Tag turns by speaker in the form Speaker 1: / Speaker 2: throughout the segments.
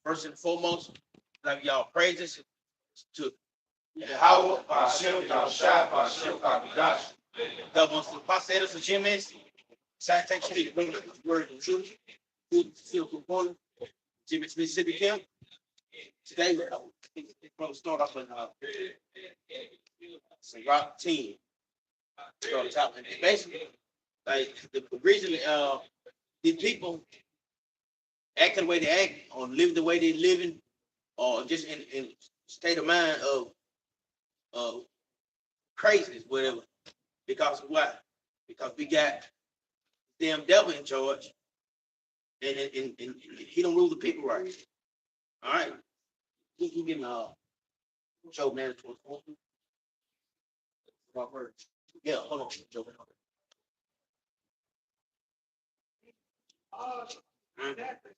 Speaker 1: first and foremost, like y'all praises to Yahweh, Hashem, Yahushua, Hashem, Hakadosh. Double parceiros do James, scientific word of truth, food, field component, James Mississippi Camp. Today, we're going to start off with some rock team. Start on top. And basically, like the reason these people acting the way they act, or live the way they're living, or just in state of mind of craziness, whatever. Because of what? Because we got damn devil in charge, and he don't rule the people right. All right, you give him Joe man. Yeah, hold on, Joe.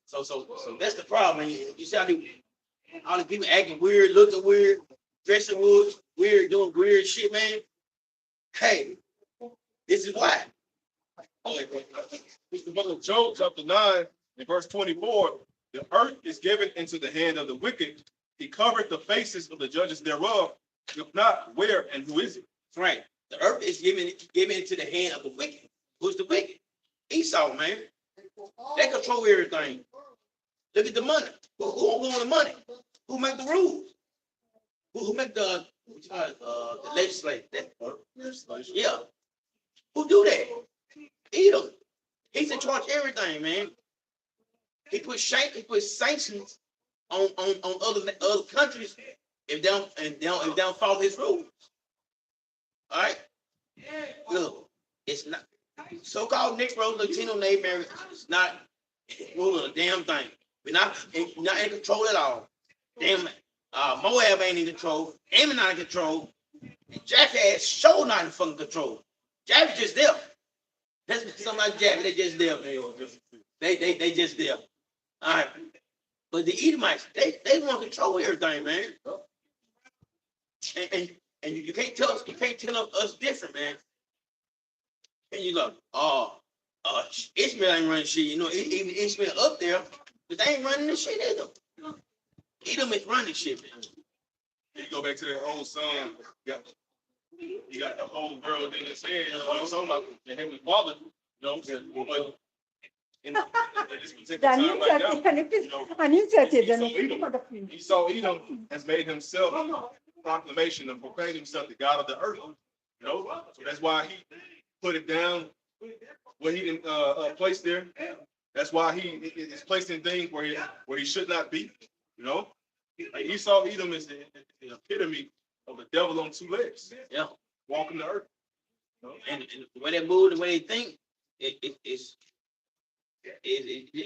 Speaker 1: So that's the problem. You see all the people acting weird, looking weird, dressing weird, doing weird shit, man. Hey, this is why.
Speaker 2: It's the book of Job, chapter 9, and verse 24. The earth is given into the hand of the wicked. He covered the faces of the judges thereof. If not, where and who is it?
Speaker 1: That's right. The earth is given into the hand of the wicked. Who's the wicked? Esau, man. They control everything. Look at the money. Who owns the money? Who make the rules? Who make the legislation? Yeah. Who do that? Edom. He's in charge of everything, man. He put sanctions on other countries if they don't follow his rules. All right. Look, it's not so-called Negro, Latino, Native American. It's not ruling a damn thing. We're not in control at all. Damn, Moab ain't in control. Ammon not in control. And Jackass show not in fucking control. Jabby's just there. That's something like Jabby. They just there. They just there. All right. But the Edomites, they want to control everything, man. And you can't tell us different, man. And you go, Ishmael ain't running shit. You know, even Ishmael up there, but they ain't running the shit either. Edom is running shit, man.
Speaker 2: You go back to that old song. You got the whole world in his head. You know what I'm talking about? The Heavenly Father. You know what I'm saying? But in this particular time right now, Esau Edom has made himself proclamation and proclaimed himself the God of the earth. You know, so that's why he put it down where he didn't place there. That's why he is placed in things where he should not be. You know, like Esau Edom is the epitome of the devil on two legs.
Speaker 1: Yeah,
Speaker 2: walking the earth. You know?
Speaker 1: And the way they move, the way they think, it's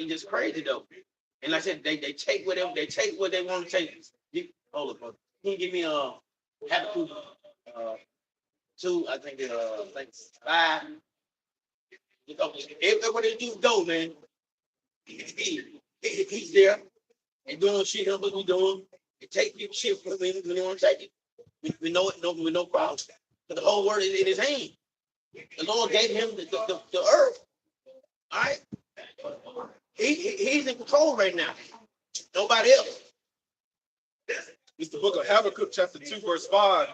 Speaker 1: just crazy though. And like I said, they take whatever what they want to take. Hold up, brother. Can you give me Habakkuk 2? I think it's 5. Everywhere they do go, man. He's there and doing shit he'll be doing. And take your shit from him when you want to take it. We know it, with no problem. But the whole world is in his hand. The Lord gave him the earth. All right? He's in control right now. Nobody else.
Speaker 2: It's the book of Habakkuk, chapter 2, verse 5.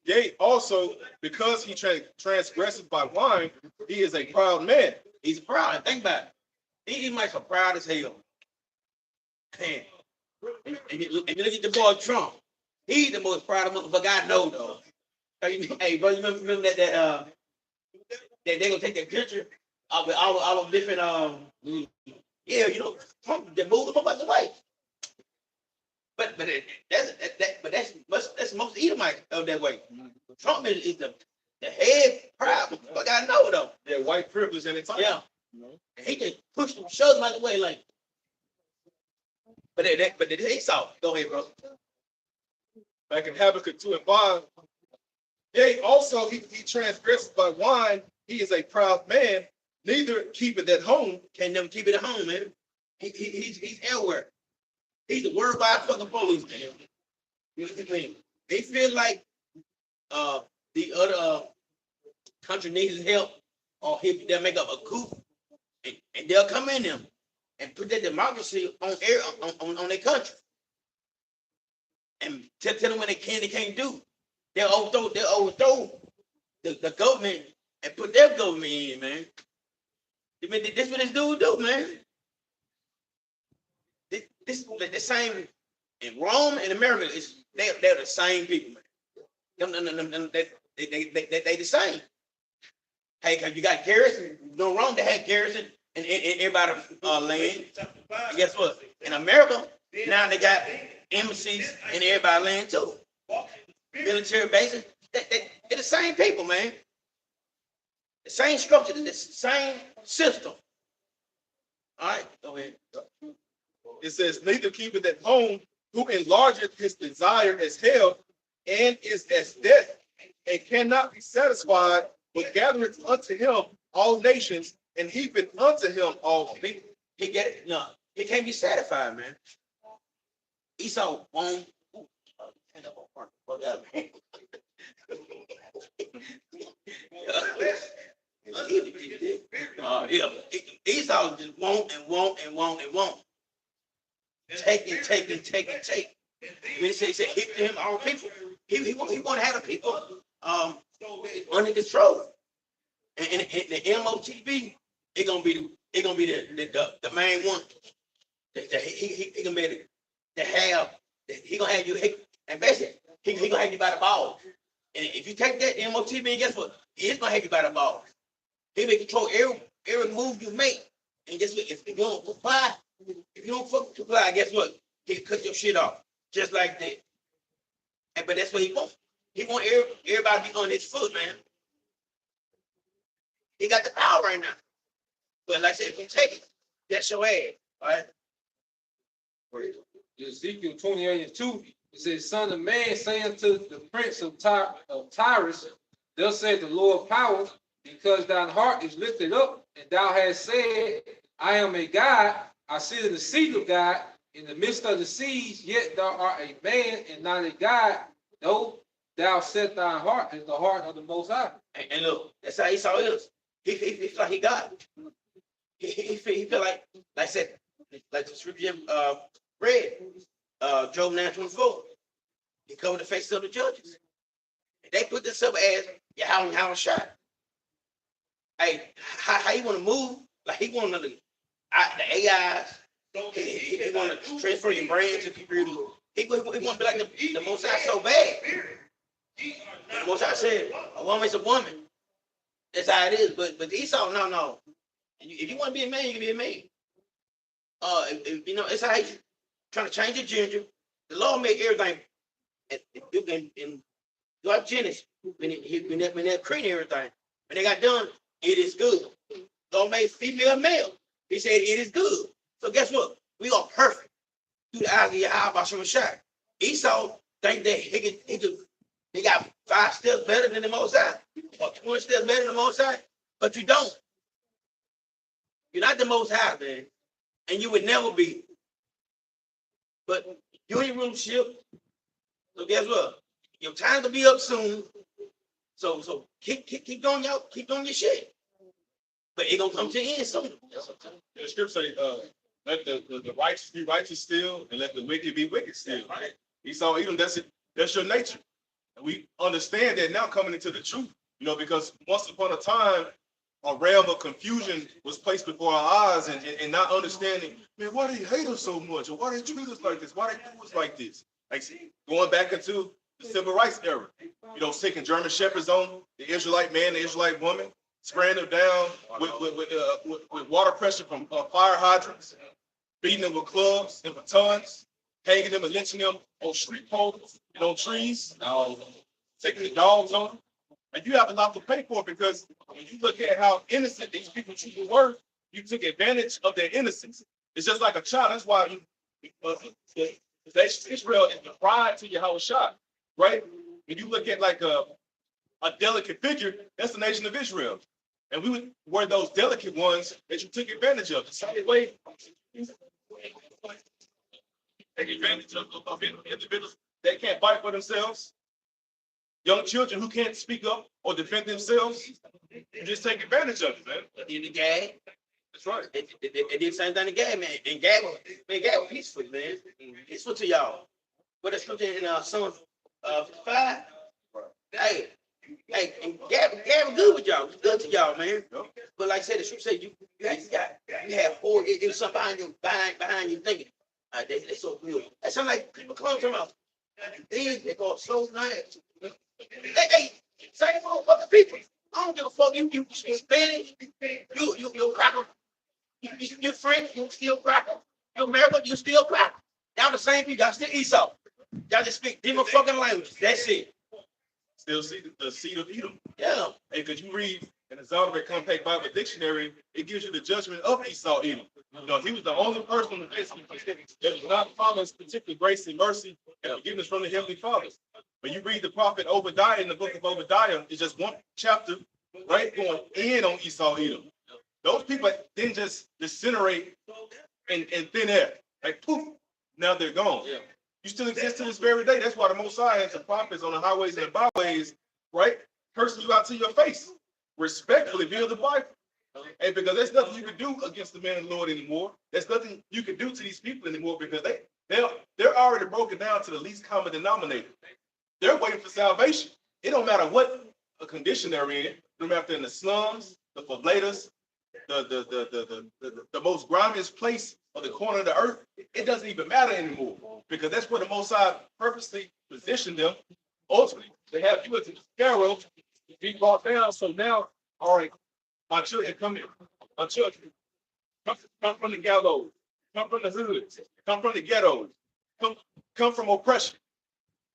Speaker 2: Yea, also, because he transgresses by wine, he is a proud man.
Speaker 1: He's proud. Think about it. He might be proud as hell. Man. And you look at the boy Trump. He's the most proud of motherfucker I know, though. Hey, bro, you remember that they're gonna take that picture of all of different yeah, you know, Trump they moved him up out the way. But that's most Edomites of that way. Trump is the head proud motherfucker I know, though.
Speaker 2: That white privilege and it's
Speaker 1: yeah. You know? And he just pushed them, shoved them out the way, like. But they saw. Go ahead, bro.
Speaker 2: Back in Habakkuk 2 and 5. Yea, also he transgressed by wine. He is a proud man. Neither keep it at home.
Speaker 1: Can't never keep it at home, man. He's everywhere. He's the worldwide fucking police, man. You know what I mean? They feel like the other country needs help, or they'll make up a coup, and they'll come in them and put that democracy on air on their country. And tell them what they can and can't do. They'll overthrow the government and put their government in, man. I mean, this what this dude do, man. This the same in Rome and America. They're the same people, man. They the same. Hey, cause you got garrison. No wrong. They had garrison in everybody's land. And guess what? In America, now they got embassies in everybody's land too. Military bases. They're the same people, man. The same structure, the same system. All right, go ahead.
Speaker 2: It says, neither keepeth at home, who enlargeth his desire as hell, and is as death, and cannot be satisfied, but gathereth unto him all nations, and heapeth unto him all people.
Speaker 1: He get it? No, he can't be satisfied, man. Esau won't. Yeah. Esau just won't and won't and won't and won't. Take. When he said hit to him all people, he want to have the people under control. And the MOTB, it gonna be the main one. He gonna be to have. He gonna have you. And basically, he gonna have you by the balls. And if you take that MOTB, guess what? He's gonna have you by the balls. He may control every move you make. And guess what? If you don't comply, if you don't comply, guess what? He cut your shit off. Just like that. But that's what he wants. He wants everybody to be on his foot, man. He got the power right now. But like I said, if you take it, that's your ass. All right?
Speaker 3: Ezekiel 28:2, it says, Son of man, saying to the prince of Tyrus, thus said the Lord power, because thine heart is lifted up, and thou hast said, I am a God, I sit in the seat of God, in the midst of the seas, yet thou art a man and not a God, though thou set thy heart as the heart of the Most High.
Speaker 1: And look, that's how Esau is. He feel like he got it. He feel like I said, like the scripture read, Job 9:24. He covered the faces of the judges. And they put this up as how shot. Hey, how you want to move? Like he want the AIs. He want to transfer your brain to computers. He want to be like the Most High so bad. The Most High said, a woman's a woman. That's how it is. But Esau, no. If you want to be a man, you can be a man. If, you know, it's how he's trying to change your gender. The law made everything. And God Genesis, when they created everything, when they got done, it is good. God made female and male. He said it is good. So guess what? We are perfect through the eyes of Yahweh Shemashai. Esau think that he got 5 steps better than the Most High, or 20 steps better than the Most High, but you don't. You're not the Most High, man, and you would never be. But you ain't rulership. So guess what? Your time to be up soon. So keep doing your shit. But it gonna come to the end soon.
Speaker 2: The scripture say, let the righteous be righteous still, and let the wicked be wicked still. Right? Esau, Edom, that's it. That's your nature. And we understand that now coming into the truth, you know, because once upon a time, a realm of confusion was placed before our eyes, and not understanding, man, why do you hate us so much? Or why they treat us like this? Why they do us like this? Like going back into the civil rights era, you know, taking German shepherds on the Israelite man, the Israelite woman, spraying them down with water pressure from fire hydrants, beating them with clubs and batons, hanging them and lynching them on street poles and on trees, taking the dogs on them. And you have a lot to pay for it, because when you look at how innocent these people truly were, you took advantage of their innocence. It's just like a child. That's why Israel is the pride to Yahushua, right? When you look at like a delicate figure, that's the nation of Israel. And we were those delicate ones that you took advantage of. The same way, take advantage of individuals that can't fight for themselves. Young children who can't speak up or defend themselves, you just take advantage of it, man.
Speaker 1: In the gang,
Speaker 2: That's right.
Speaker 1: It did the same thing to Gad, man. And Gad was peaceful, man. Peaceful to y'all. But it's scripture in Psalm 5. Hey, and Gad was good with y'all. It was good to y'all, man. But like I said, the scripture said you had horror. It was something behind you thinking. They so good. That sound like people come to them. They go so nice. Hey, same old fucking people. I don't give a fuck. You Spanish. You cracker. You French. You still cracker. You American. You still cracker. Y'all the same people. Y'all still Esau. Y'all just speak different fucking languages. That's it.
Speaker 2: Still see the seed of Edom.
Speaker 1: Yeah.
Speaker 2: Hey, because you read in the Zondervan Compact Bible Dictionary, it gives you the judgment of Esau Edom. You know, he was the only person that was not promised particular grace and mercy and forgiveness from the Heavenly Father. When you read the prophet Obadiah in the book of Obadiah, it's just one chapter, right, going in on Esau Edom. Those people didn't just disintegrate in thin air. Like, poof, now they're gone.
Speaker 1: Yeah.
Speaker 2: You still exist to this very day. That's why the Most High has the prophets on the highways and byways, right, cursing you out to your face. Respectfully via the Bible. And because there's nothing you can do against the man of the Lord anymore. There's nothing you can do to these people anymore because they're already broken down to the least common denominator. They're waiting for salvation. It don't matter what a condition they're in. No matter if they're in the slums, the favelatas, the most grimiest place of the corner of the earth. It doesn't even matter anymore because that's where the Most High purposely positioned them. Ultimately, they have you as a sparrow be brought down. So now, all right, my children come in. My children come from the gallows, come from the hoods, come from the ghettos, come from oppression.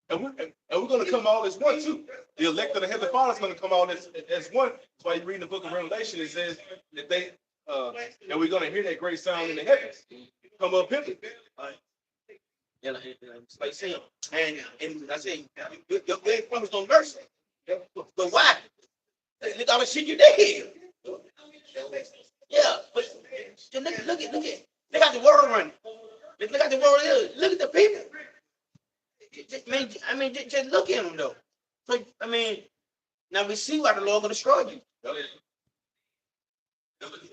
Speaker 2: And we're going to come all as one too. The elect of the Heavenly Father is going to come all as one. That's why you read in the book of Revelation, it says that and we're going to hear that great sound in the heavens. Come up hither.
Speaker 1: And like saying, and I say, your ain't promised no mercy. But why? Look at all the shit you did. Yeah, but look at they got the world running. Look at the world. Look at the people. I mean, just look at them though. So I mean, now we see why the Lord gonna destroy you.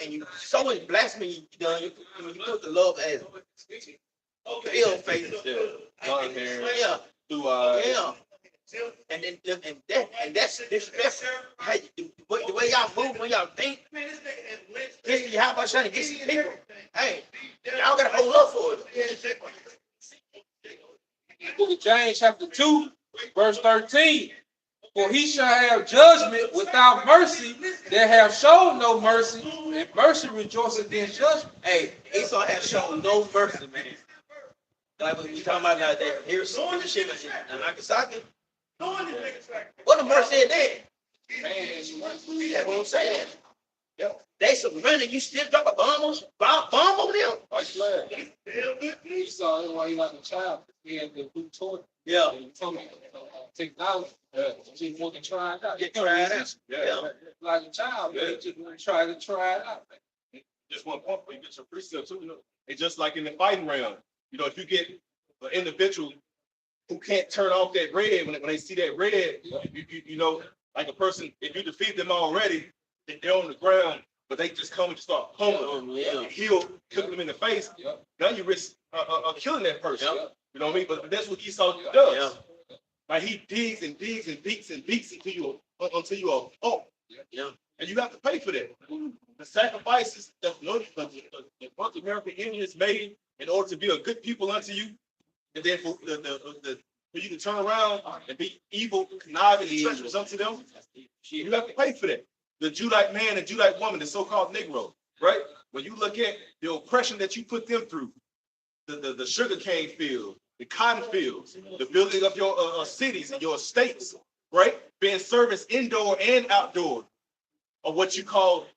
Speaker 1: And you so much blasphemy you done. You put the love as pale face. Yeah. Yeah. And that's disrespectful. The way y'all move, when y'all think, how about trying to get some people? Hey, y'all gotta hold up for it.
Speaker 3: Book of James chapter 2, verse 13. For he shall have judgment without mercy that have shown no mercy, and mercy rejoiceth in judgment.
Speaker 1: Hey, Esau has shown no mercy, man. Like we talking about that Hiroshima and Nagasaki. What the mercy is there? That's what I'm saying. They surrender, you still drop a bomb on them?
Speaker 3: Esau, that's why he like a child. He had the boot toward him.
Speaker 1: Yeah.
Speaker 3: Technology. Just want to try it out.
Speaker 1: Get tried out. Yeah.
Speaker 3: Like a child, man. Just want to try it out.
Speaker 2: Just one point before you get your precept too. You know, it's just like in the fighting realm. You know, if you get an individual who can't turn off that red when they see that red, you know, like a person, if you defeat them already, they're on the ground, but they just come and start pummeling them, heel, kicking them in the face. Now you risk killing that person. You know what I mean? But that's what Esau does. Like he digs and digs and beats until you are oh.
Speaker 1: Yeah.
Speaker 2: And you have to pay for that. The sacrifices that the North American Indians made in order to be a good people unto you, and then for you to turn around and be evil, conniving, and treacherous unto them, you have to pay for that. The Judite man and Judite woman, the so-called Negro, right? When you look at the oppression that you put them through, the sugarcane field, the cotton fields, the building of your cities and your estates, right? Being serviced indoor and outdoor of what you call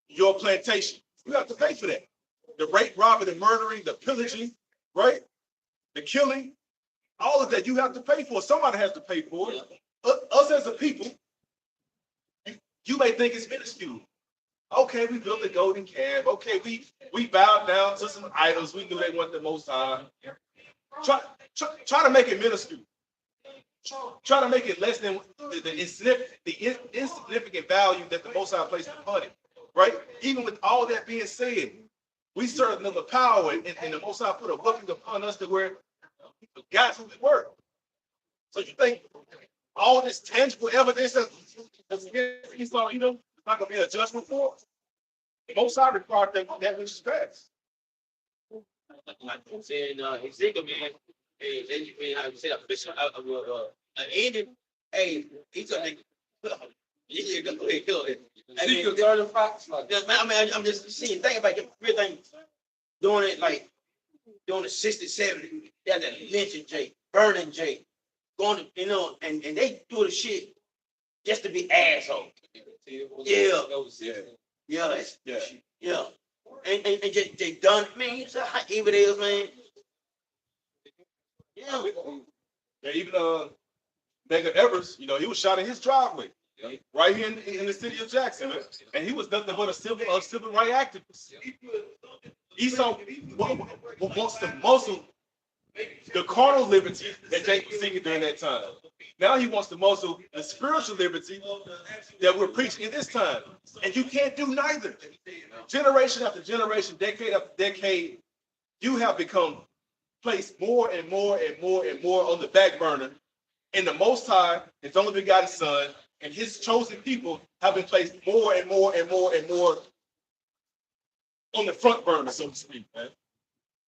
Speaker 2: your plantation. You have to pay for that. The rape, robbing, the murdering, the pillaging, right? The killing, all of that you have to pay for. Somebody has to pay for it. Us as a people, you may think it's minuscule. Okay, we built the golden calf. Okay, we bowed down to some idols. We knew they weren't the Most High. Try to make it minuscule. Try to make it less than the insignificant value that the Most High placed upon it. right? Even with all that being said, we serve another power, and the Most High put a weapon upon us to where God's who we were. So you think all this tangible evidence that's against Esau, it's not gonna be a judgment for us? The Most High required that which is past.
Speaker 1: Like I'm saying, Ezekiel, man, hey, then you mean how you say that bishop, ending, hey, he's gonna, yeah, go ahead, go ahead. I mean,
Speaker 3: Ezekiel 35, like,
Speaker 1: yeah, man, I mean, I'm just seeing, think about everything, doing it like, doing the 60, 70, that lynching Jay, burning Jay, going to, and they do the shit just to be asshole. Yeah. Yeah, that's,
Speaker 2: Yeah.
Speaker 1: yeah. And just, they done, man, you know how evil it is, man. Yeah.
Speaker 2: Yeah, even Medgar Evers, he was shot in his driveway, right here in the city of Jackson, and he was nothing but a civil rights activist. Esau wants to muzzle the carnal liberty that Jake was singing during that time. Now he wants to muzzle the spiritual liberty that we're preaching in this time, and you can't do neither. Generation after generation, decade after decade, you have become placed more and more and more and more on the back burner, and the Most High, His only begotten Son, and His chosen people have been placed more and more and more and more on the front burner, so to speak, man.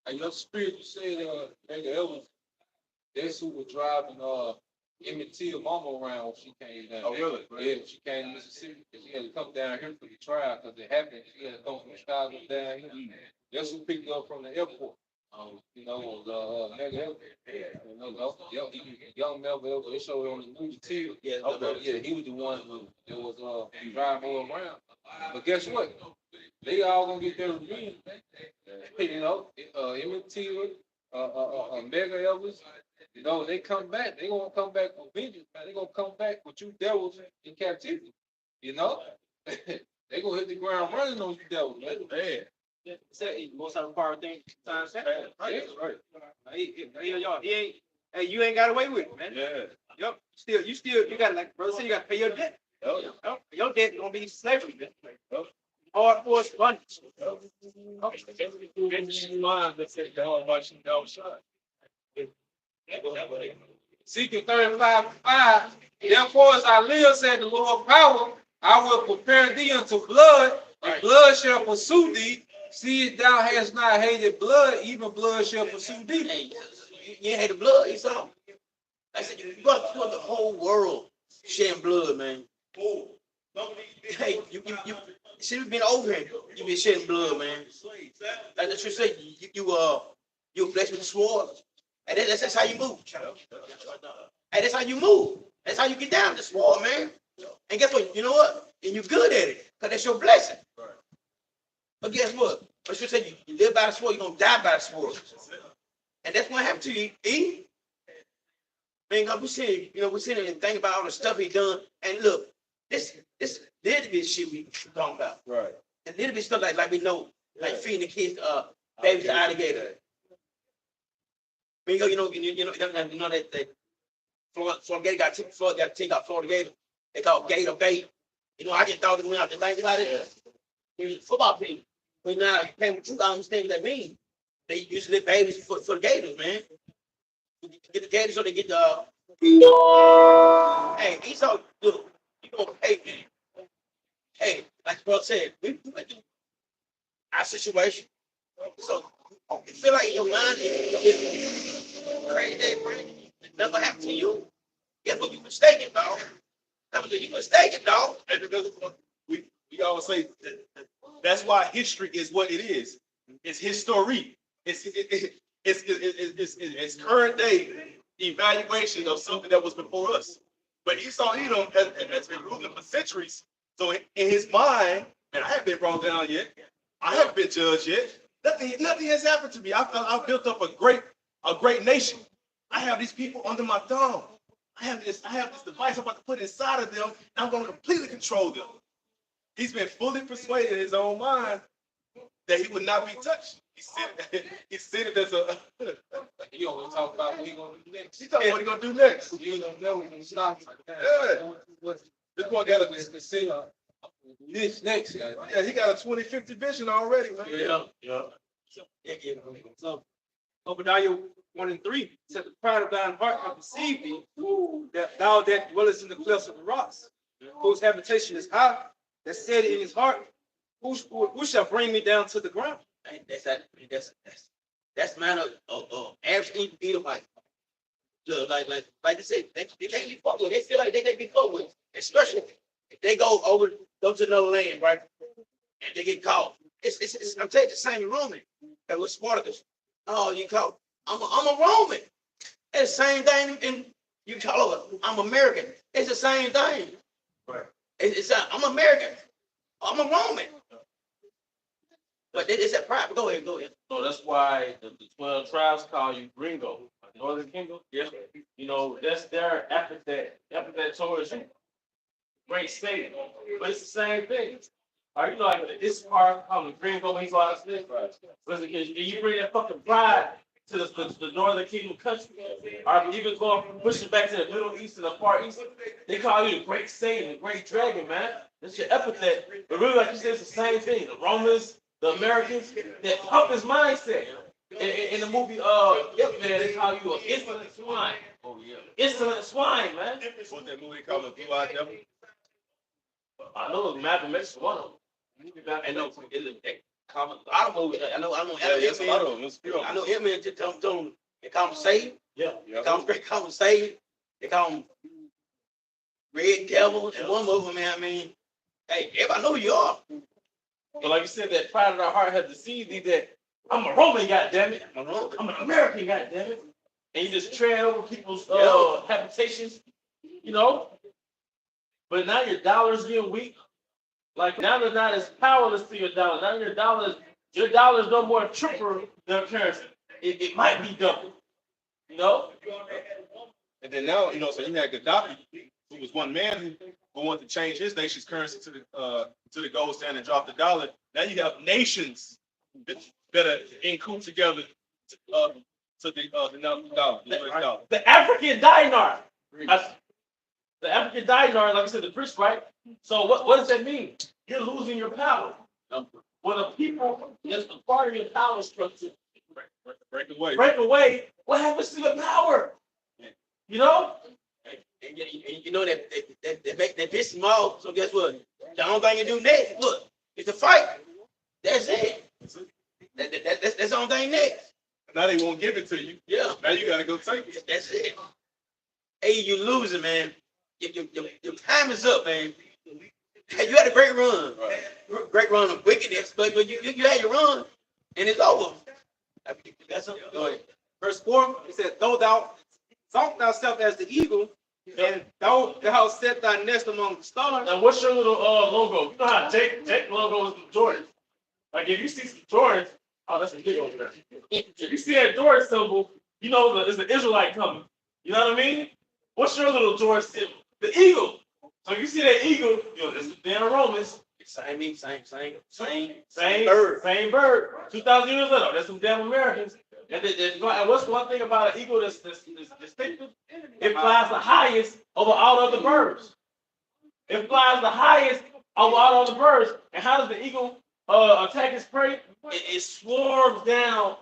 Speaker 3: and your spirit, you said, Medgar Evers, that's who was driving, Emmett Till mama around when she came down.
Speaker 2: Oh, really?
Speaker 3: Yeah, she came to Mississippi, because she had to come down here for the trial, because it happened, she had to come from Chicago down here. That's who picked her up from the airport. Medgar Evers. Young Medgar Evers, they showed it on the movie too.
Speaker 1: Yeah,
Speaker 3: Okay, yeah, he was the one who was driving her around. But guess what? They all gonna get their revenge. Emmett Till, Medgar Evers. They come back. They gonna come back with vengeance, man. They gonna come back with you devils in captivity. They gonna hit the ground running on you devils, man.
Speaker 2: Man.
Speaker 1: Say, most of the power thing, time set.
Speaker 2: Right.
Speaker 1: Hey, you ain't got away with it, man.
Speaker 2: Yeah.
Speaker 1: Yep. You got, like brother said, you got to pay your debt.
Speaker 2: Yep.
Speaker 1: Your debt is gonna be slavery. Yep. Hard for us to run.
Speaker 3: Ezekiel 35:5. Therefore, as I live, said the Lord power, I will prepare thee unto blood, and blood shall pursue thee. See if thou hast not hated blood, even blood shall pursue thee.
Speaker 1: Hey, you ain't hate the blood, you saw. I said, you got the whole world shedding blood, man. Hey, you see, we've been over here. You been shedding blood, man. Like the church say, you're blessed with the sword. And that's how you move. And that's how you move. That's how you get down the sword, man. And guess what? You know what? And you're good at it, because that's your blessing. But guess what? I should say you live by the sword, you're gonna die by the sword. And that's what happened to you, Eve. Man, God, we're sitting and think about all the stuff he done. And look, this little bit shit we talking about.
Speaker 2: Right.
Speaker 1: A little bit stuff like we know, like feeding the kids babies to alligator. You know that Florida got to take out Florida Gator. They call it Gator bait. I just thought it went out to think about it. The football team. But now paying what you understand what that means. They used to live babies for the Gators, man. Get the Gators so they get the hey, Esau, look, you gonna pay me. Hey, like the brother said, we went through our situation. So you feel like your mind is crazy, nothing happened to you. Guess what? You mistaken, dog. You mistaken, dog.
Speaker 2: We always say that's why history is what it is. It's history. It's current day evaluation of something that was before us. But Esau Edom has been ruling for centuries. So in his mind, and I haven't been brought down yet. I haven't been judged yet. Nothing has happened to me. I've built up a great nation. I have these people under my thumb. I have this device I'm about to put inside of them, and I'm going to completely control them. He's been fully persuaded in his own mind that he would not be touched. He said it as a.
Speaker 3: You don't want to talk about what he's going to do next.
Speaker 2: He's talking about what he's going to do next.
Speaker 3: You don't know when he stops.
Speaker 2: Yeah. This one got to
Speaker 3: consider. This next guy.
Speaker 2: Yeah, he got a 2050 vision already, man.
Speaker 3: So Obadiah 1 and 3 said, the pride of thine heart hath deceived thee, that thou that dwellest in the clefts of the rocks, whose habitation is high, that said in his heart, who shall bring me down to the ground?
Speaker 1: That's man of average Edomite. So like they said, they can't be fucked with. They feel like they can't be fucked with, especially if they go to another land, right? And they get caught. I'm telling you, the same Roman that was Spartacus. Oh, you call I'm a Roman. It's the same thing, and you call it I'm American. It's the same thing.
Speaker 2: Right.
Speaker 1: I'm American. I'm a Roman. But it's that pride. Go ahead.
Speaker 4: So that's why the 12 tribes call you Gringo, Northern Kingdom.
Speaker 1: Yeah.
Speaker 4: You know, that's their epithet towards you. Great state. But it's the same thing. All right, you know, like this part called the Gringo when he's on the snake. Listen, you bring that fucking pride to the Northern Kingdom country. All right, but even going pushing back to the Middle East and the Far East, they call you the Great Satan, the Great Dragon, man. That's your epithet. But really, like you said, it's the same thing. The Romans, the Americans, that pump his mindset. In the movie, man, they call you an insolent swine.
Speaker 1: Oh yeah.
Speaker 4: Insolent swine, man.
Speaker 2: What's that movie called? The Blue-Eyed Devil?
Speaker 4: I know Malcolm X is one of them.
Speaker 1: And no, they call him. I don't know. I know.
Speaker 2: Yeah, it's a lot of them. It's a few of
Speaker 1: I
Speaker 2: them.
Speaker 1: know him and just tell him. They call him Satan.
Speaker 4: Yeah.
Speaker 1: They call him Satan. They call him Red Devil. And one of them, man. I mean, hey, everybody know who you are.
Speaker 4: But like you said, that pride of our heart has deceived thee that I'm a Roman, goddammit. I'm an American, goddammit. And you just tread over people's habitations, you know. But now your dollar's getting weak. Like now they're not as powerless to your dollar. Now your dollar's no more triple than currency. It might be double. You know?
Speaker 2: And then now, so you had Gaddafi, who was one man who wanted to change his nation's currency to the gold standard and drop the dollar. Now you have nations that are in coup together to denounce the dollar, the US dollar.
Speaker 4: The African dinar. The African dinar, like I said, the British, right? So what does that mean? You're losing your power. When the people that's a part of your power structure
Speaker 2: Break away.
Speaker 4: break away, what happens to your power? You know?
Speaker 1: And you know that piss him off. So guess what? The only thing you do next, look, is to fight. That's it. That's the only thing next.
Speaker 2: Now they won't give it to you.
Speaker 1: Yeah.
Speaker 2: Now you got to go take it.
Speaker 1: That's it. Hey, you losing, man. Your time is up, man. Hey, you had a great run.
Speaker 2: Right.
Speaker 1: Great run of wickedness, but you had your run, and it's over. That's something. Go ahead.
Speaker 3: Verse 4, it says, though thou exalt thyself as the eagle, and thou set thy nest among the stars.
Speaker 4: Now what's your little logo? You know how Jake logo is the Jordans. Like if you see some Jordans, oh, that's a big over there. If you see that Jordan symbol, you know it's an Israelite coming. You know what I mean? What's your little Jordan symbol? The eagle. So you see that eagle, it's the damn Romans.
Speaker 1: Same
Speaker 4: Bird. Same bird. 2,000 years later, that's some damn Americans. And what's one thing about an eagle that's distinctive? It flies the highest over all other birds. It flies the highest over all other birds. And how does the eagle attack its prey? It swarms down.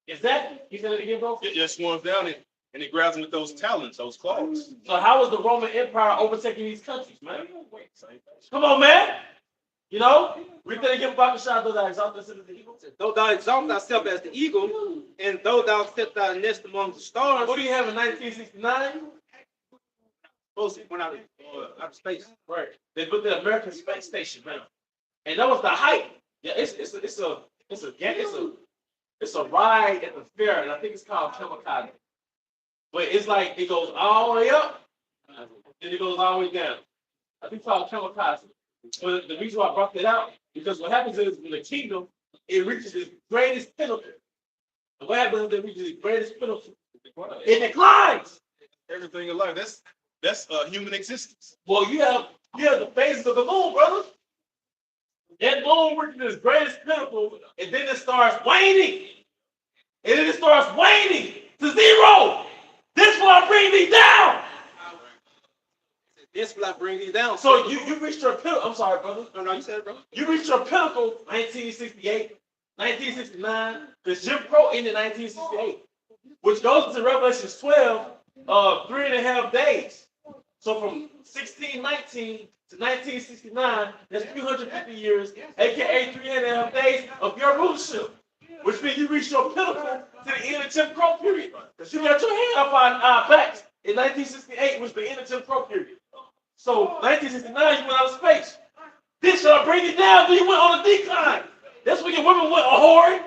Speaker 4: Is that? You said it again, bro?
Speaker 2: It just swarms down and it grabs them with those talons, those claws.
Speaker 4: So how is the Roman Empire overtaking these countries, man? Come on, man. You know? We're going to give back a shot though that exalt us as the eagle.
Speaker 3: Though thou exalt thyself as the eagle, and though thou set thy nest among the stars.
Speaker 4: What do you have in 1969?
Speaker 3: Supposed to went out of space.
Speaker 4: Right. They built the American Space Station, man. And that was the height. Yeah, it's a ride at the fair, and I think it's called Kamikaze. But it's like it goes all the way up, and it goes all the way down. I think it's called Kamikaze. But the reason why I brought that out, because what happens is when the kingdom, it reaches its greatest pinnacle. And what happens when it reaches its greatest pinnacle? It declines.
Speaker 2: Everything in life, that's human existence.
Speaker 4: Well, you have the phases of the moon, brother. That moon reaches its greatest pinnacle, and then it starts waning. And then it starts waning to zero. This will bring thee down.
Speaker 3: This will I bring these down.
Speaker 4: So you reached your pinnacle. I'm sorry, brother.
Speaker 3: No, you said it, bro.
Speaker 4: You reached your pinnacle 1968, 1969, because Jim Crow ended 1968, which goes to Revelations 12, 3.5 days. So from 1619 to 1969, that's 350 years, aka 3.5 days of your rulership, which means you reached your pinnacle to the end of Jim Crow period. Because you got your hand up on our backs in 1968, which was the end of Jim Crow period. So 1969, you went out of space. This shall bring it down, then you went on a decline. That's when your women went a whoring.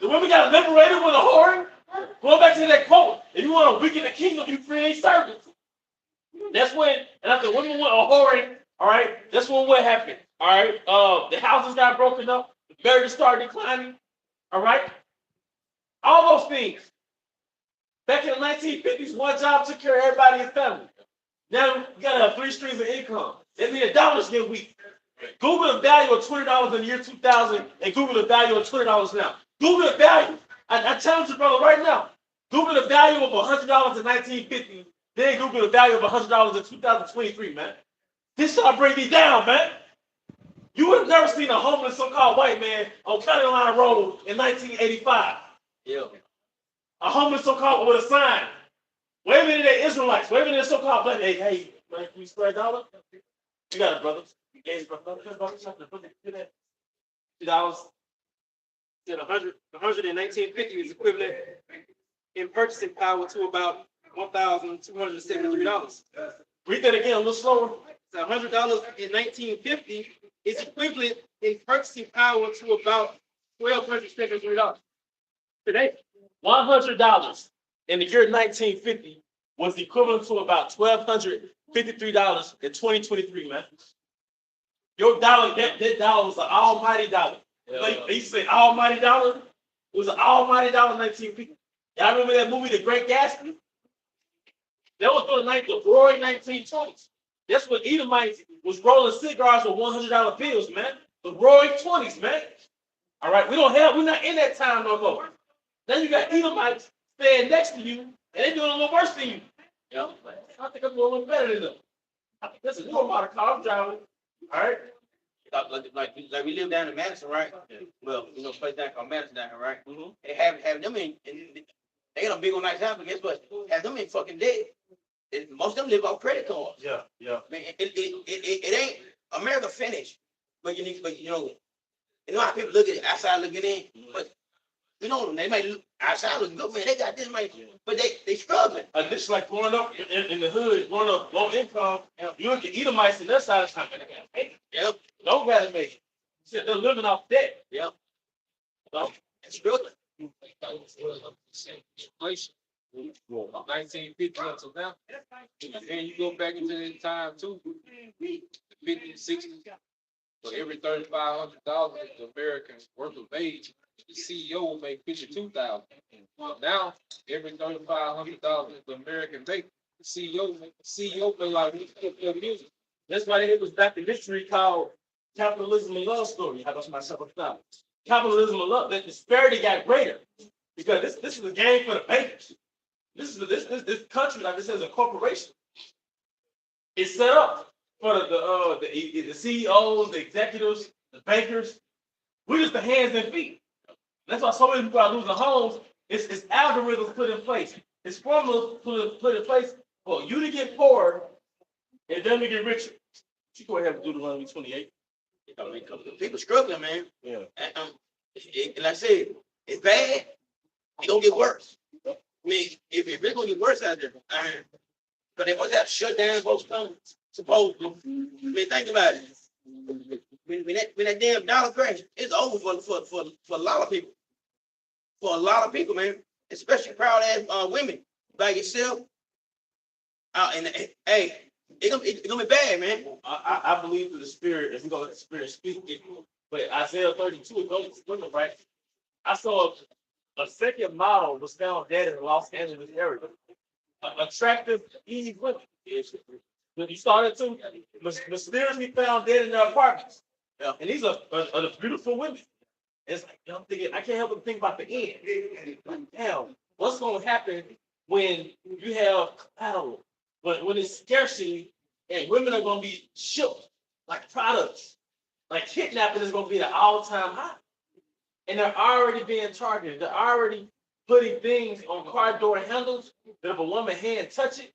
Speaker 4: The women got liberated with a whoring. Going back to that quote, if you want to weaken the kingdom, you free these servants. That's when, and after women went a whoring, all right, that's when what happened. All right, the houses got broken up, the marriages started declining, all right? All those things. Back in the 1950s, one job took care of everybody in the family. Now you gotta have 3 streams of income. That means the dollars get weak. Google the value of $20 in the year 2000 and Google the value of $20 now. Google the value. I challenge you, brother, right now. Google the value of $100 in 1950, then Google the value of $100 in 2023, man. This shall bring me down, man. You would have never seen a homeless so-called white man on County Line Road in 1985.
Speaker 1: Yeah.
Speaker 4: A homeless so-called with a sign. Waving at the Israelites, waving at the so-called black. Hey, man, can you spread $1? You got it, brother. $2.
Speaker 3: Said 100 in 1950 is equivalent in purchasing power to about $1,273.
Speaker 4: Read that again a little slower.
Speaker 3: So $100 in 1950 is equivalent in purchasing power to about $1,273 today.
Speaker 4: $100 in the year 1950 was equivalent to about $1,253 in 2023, man. Your dollar, that dollar was an almighty dollar. Like they say, almighty dollar. It was an almighty dollar in 1950. Y'all remember that movie, The Great Gatsby? That was during the roaring 1920s. That's when Edomites was rolling cigars with $100 bills, man. The roaring 20s, man. All right, we're not in that time no more. Then you got Edomites staying next to you, and they're doing a little worse than you. You know, I think I'm doing a little better than them. I think that's a new model car I'm driving. All right.
Speaker 1: Like we live down in Madison, right? Yeah. Well, you know, a place down called Madison down here, right?
Speaker 4: Mm-hmm.
Speaker 1: They have them in they got a big old nice house, but guess what? Have them in fucking dead. Most of them live off credit cards.
Speaker 4: Yeah, yeah.
Speaker 1: Man, it ain't America finished, but you know how people look at it outside looking in, but you know they might look outside looking good, man. They got this money, but they struggling.
Speaker 4: It's like growing up in the hood, growing up low income. You look at Edomites in that side of town, man, they got paid.
Speaker 1: Yep,
Speaker 4: Don't gotta make it. They're living off debt.
Speaker 1: yep.
Speaker 4: So,
Speaker 1: It's struggling.
Speaker 3: Inflation. 1950 until now. And you go back into that time too, the 50s, 60s. For every $3,500 the Americans worth of wage, the CEO will make $52,000. Now, every $3,500 the American make, the CEO make like music.
Speaker 4: that's why it was back in history called Capitalism and Love Story. How about myself now? Capitalism and love, the disparity got greater because this is a game for the bankers. This country, like this is a corporation. It's set up for the CEOs, the executives, the bankers. We're just the hands and feet. That's why so many people are losing homes. It's algorithms put in place. It's formulas put in place for you to get poorer and them to get richer. You go ahead and do the Deuteronomy 28.
Speaker 1: People struggling, man.
Speaker 4: Yeah.
Speaker 1: And like I said, it's bad. It's gonna get worse. I mean, if it's gonna get worse out there, but they must have shut down folks coming. Supposedly. I mean, think about it. When that damn dollar crash, it's over for a lot of people. For a lot of people, man, especially proud ass women like yourself. And hey, it's gonna be bad, man.
Speaker 4: I believe through the spirit, if we go let the spirit speak it. But Isaiah 32, it goes to right. I saw a second model was found dead in the Los Angeles area. Attractive Eve women. When you started to mysteriously found dead in their apartments.
Speaker 1: Yeah.
Speaker 4: And these are the beautiful women. It's like, I'm thinking, I can't help but think about the end. Like, damn, what's going to happen when you have collateral? But when it's scarcity and women are gonna be shipped like products. Like kidnapping is gonna be at all-time high. And they're already being targeted. They're already putting things on car door handles that if a woman hand touch it,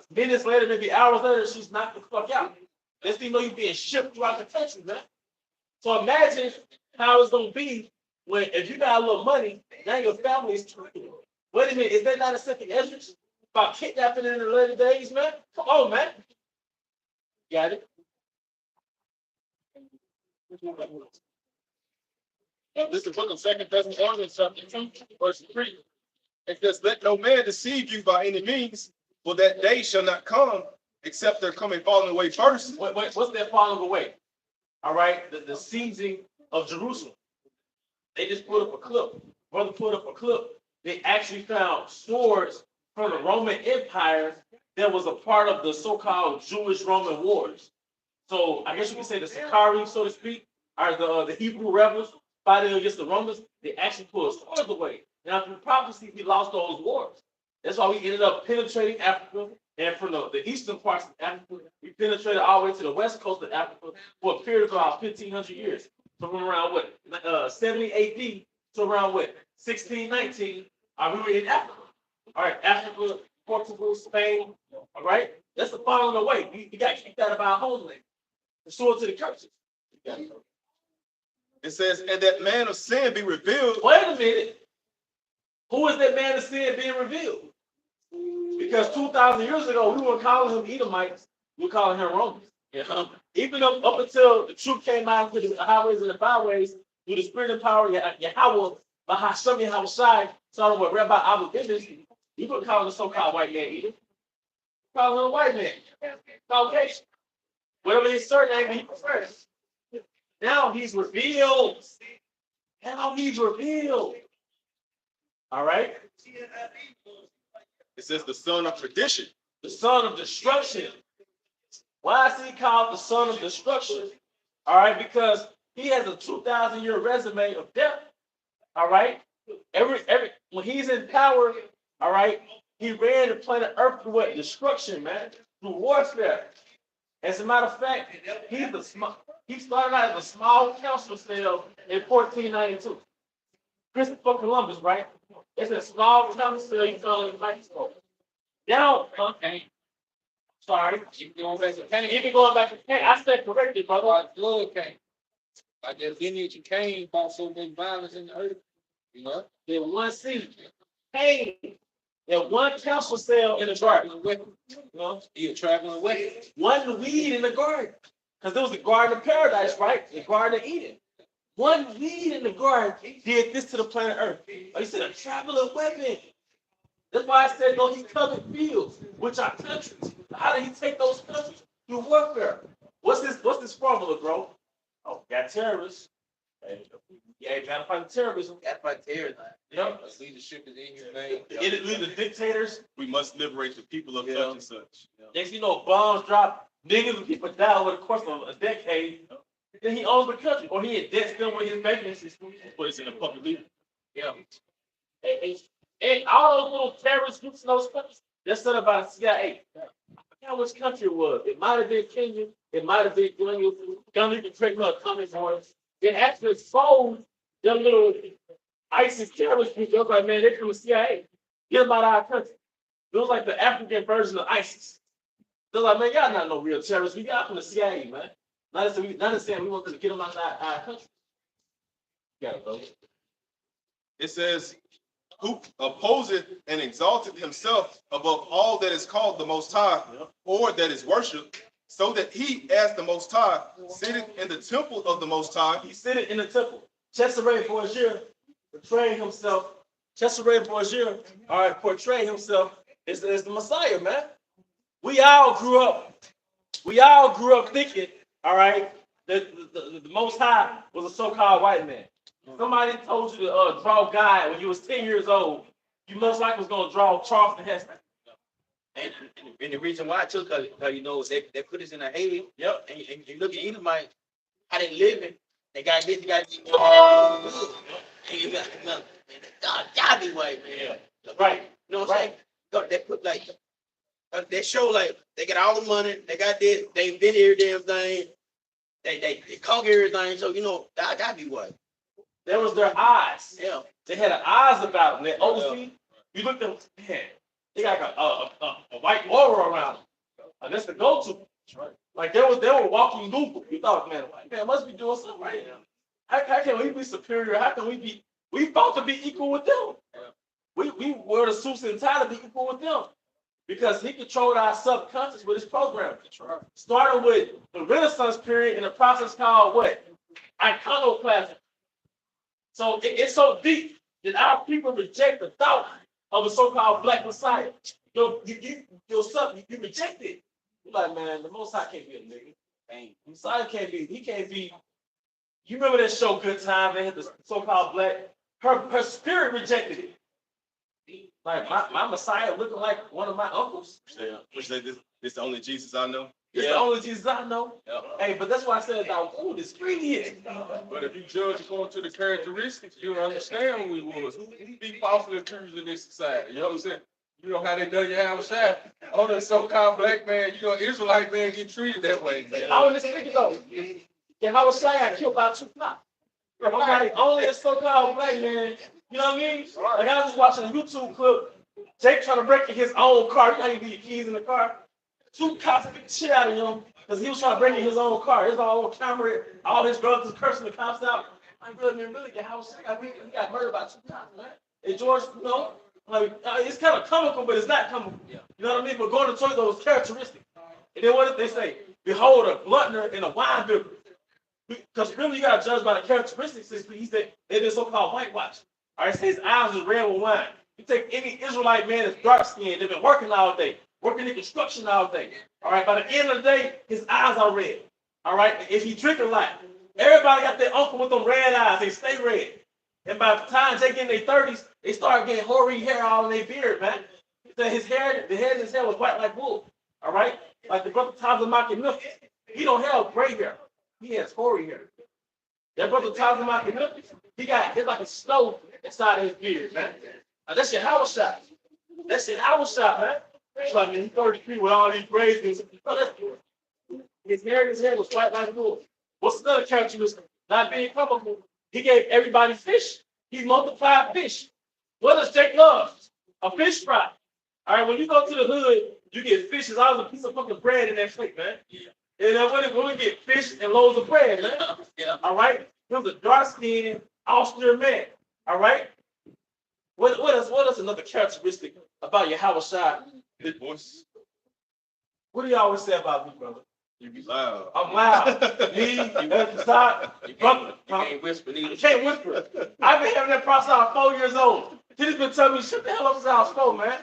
Speaker 4: minutes later, maybe hours later, she's knocked the fuck out. Let's know you're being shipped throughout the country, man. So imagine how it's gonna be when if you got a little money, now your family is targeted. Wait a minute, is that not a second entrance about kidnapping in the later days, man? Come on, man. Got it?
Speaker 2: This is the book of 2 Thessalonians chapter 2, verse 3. It says, let no man deceive you by any means, for that day shall not come, except there come a falling away first.
Speaker 4: What's that falling away? All right, the seizing of Jerusalem. They just put up a clip. Brother put up a clip. They actually found swords from the Roman Empire that was a part of the so-called Jewish-Roman wars. So I guess you can say the Sicarii, so to speak, are the Hebrew rebels fighting against the Romans. They actually pulled swords away. Now, through prophecy, we lost those wars. That's why we ended up penetrating Africa. And from the eastern parts of Africa, we penetrated all the way to the west coast of Africa for a period of about 1,500 years. So from around what, 70 AD to around what, 1619, we were in Africa. All right, Africa, Portugal, Spain, all right? That's the falling away. We got kicked out of our homeland. Restored to the curses.
Speaker 2: It says, and that man of sin be revealed.
Speaker 4: Wait a minute. Who is that man of sin being revealed? Because 2,000 years ago, we weren't calling him Edomites. We were calling him Romans. Yeah. Even up until the truth came out to the highways and the byways, through the spirit and power of Yahweh, Bahasham Yahushai, son of Rabbi Abu Bindus, you were calling the so-called white man Edom. Calling him a white man. Caucasian. Whatever his surname he prefers. Now he's revealed. Now he's revealed. All right?
Speaker 2: It says the son of tradition.
Speaker 4: The son of destruction. Why is he called the son of destruction? All right, because he has a 2,000-year resume of death. All right? When he's in power, all right, he ran the planet Earth through what? Destruction, man. Through warfare. As a matter of fact, he started out as a small council cell in 1492. Christopher Columbus, right? It's a small council cell you found in Mexico. Now, okay. Sorry.
Speaker 3: Keep going back to Cain.
Speaker 4: Even going back to Cain, I said correctly, brother.
Speaker 3: Like blood Cain. Like that lineage of Cain brought so much violence in the earth. You know?
Speaker 4: In one seed. Cain. In one council cell in the garden. You know?
Speaker 3: He a traveling weapon.
Speaker 4: One weed in the garden. Because there was the Garden of Paradise, right? The Garden of Eden. One weed in the garden did this to the planet Earth. Like you said, a traveling weapon. That's why I said, no, he covered fields, which are countries. How did he take those countries? Through warfare. What's this formula, bro? Oh, got terrorists. Yeah, you gotta fight terrorism.
Speaker 1: Gotta fight terrorism.
Speaker 4: Yep.
Speaker 3: Leadership is in your name.
Speaker 4: It lead the dictators.
Speaker 2: We must liberate the people of
Speaker 1: Yeah.
Speaker 2: such and such.
Speaker 4: Next, you know, bombs drop, millions of people die over the course of a decade. Then he owns the country, or he in debt still with his banking system.
Speaker 2: But it's in the public leader.
Speaker 4: Yeah. And all those little terrorist groups in those countries, they're set up by the CIA. I forgot which country it was. It might have been Kenya. It might have been Gunner can correct me comments on it. It actually exposed them little ISIS terrorist groups. They was like, man, they're from the CIA. Get them out of our country. It was like the African version of ISIS. They're like, man, y'all not no real terrorists. We got from the CIA, man. Not saying we want to get them out of our country. Yeah, bro.
Speaker 2: It says, who opposeth and exalteth himself above all that is called the Most High, or that is worshipped, so that he, as the Most High, sitteth in the temple of the Most High.
Speaker 4: He sitteth in the temple. Cesare Borgia portraying himself. Cesare Borgia, all right, portray himself as the Messiah, man. We all grew up thinking, all right, that the Most High was a so-called white man. Somebody told you to draw God when you was 10 years old. You most likely was going to draw Charleston Heston.
Speaker 1: And the reason why I took her, you know, they put us in a haven.
Speaker 4: Yep.
Speaker 1: And you look at Edomite, how they living. They got this, they got this. And you got, y'all be white, man.
Speaker 4: Right.
Speaker 1: You know what I'm saying? They put like They show like they got all the money, they got this, they invented every damn thing, they conquer everything. So that gotta be what.
Speaker 4: That was their eyes.
Speaker 1: Yeah.
Speaker 4: They had eyes about them. Their OC, you looked at them, man, they got a white aura around them. And that's the go-to. Like they were walking Google. You thought, man, white man must be doing something right now. How can we be superior? How can we fought to be equal with them? We were the suits and tie to be equal with them. Because he controlled our subconscious with his program. Starting with the Renaissance period in a process called what? Iconoclasm. So it's so deep that our people reject the thought of a so-called black Messiah. You reject it. You're like, man, the Most High can't be a nigga. Messiah can't be, he can't be. You remember that show Good Time? They had the so-called black. Her spirit rejected it. Like my Messiah looking like one of my uncles.
Speaker 2: Which this the only Jesus I know.
Speaker 4: It's the only Jesus I know.
Speaker 2: Yeah.
Speaker 4: Hey, but that's why I said that this greedy.
Speaker 3: But if you judge according to the characteristics, you'll understand who we was. Who be falsely accused in this society? You know what I'm saying? You know how they done your house shot. Oh, the so-called black man, Israelite man get treated that way.
Speaker 4: I was just thinking though, if I was saying I killed about Tupac. I'm like, only a so-called black man. You know what I mean? Like I was just watching a YouTube clip. Jake trying to break in his own car. You know how you leave your keys in the car? 2 cops beat the shit out of him because he was trying to break in his own car. His own camera. All his brothers cursing the cops out. I'm really get house. He got murdered by 2 cops, man. And George, it's kind of comical, but it's not comical. You know what I mean? But going to church, those characteristics. And then what did they say? Behold, a gluttoner and a wine bibber. Because really, you got to judge by the characteristics. He said they did so-called whitewash. All right, so his eyes was red with wine. You take any Israelite man that's dark-skinned, they've been working all day, working in construction all day. All right, by the end of the day, his eyes are red. All right, if he drink a lot, everybody got their uncle with them red eyes. They stay red. And by the time they get in their 30s, they start getting hoary hair all in their beard, man. The head of his hair was white like wool. All right, like the brother Tazamaki Milk, he don't have gray hair. He has hoary hair. That brother Tazamaki Milk, it's like a stove inside of his beard, man. That's your house shot. That's your house shot, man. It's like he's 33 with all these braids. His hair was white like wool. What's another characteristic? Not being comical. He gave everybody fish. He multiplied fish. What does Jake love? A fish fry. All right, when you go to the hood, you get fish. There's always a piece of fucking bread in that plate, man. And then when we get fish and loads of bread, man. All right? He was a dark-skinned, austere man. All right? What is another characteristic about your house shot?
Speaker 2: His voice.
Speaker 4: What do you always say about me, brother?
Speaker 2: You be loud.
Speaker 4: I'm loud. Me, you went to stop, you brother.
Speaker 1: You can't whisper neither.
Speaker 4: You can't whisper. I've been having that process since I was 4 years old. He's been telling me, shut the hell up since I was 4, man.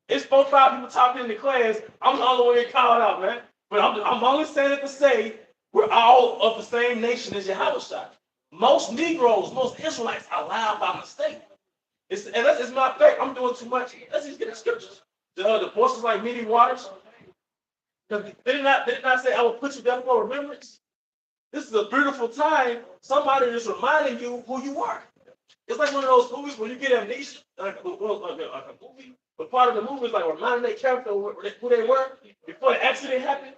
Speaker 4: It's 4 or 5 people talking in the class. I'm the only one getting called out, man. But I'm only saying it to say we're all of the same nation as Yahushua. Most Negroes, most Israelites are loud by mistake. It's my fact. I'm doing too much. Let's just get the scriptures. The voices like many waters. Because they did not say, I will put you down for remembrance. This is a beautiful time. Somebody is reminding you who you are. It's like one of those movies where you get amnesia, like a movie, but part of the movie is like reminding their character who they were before the accident happened.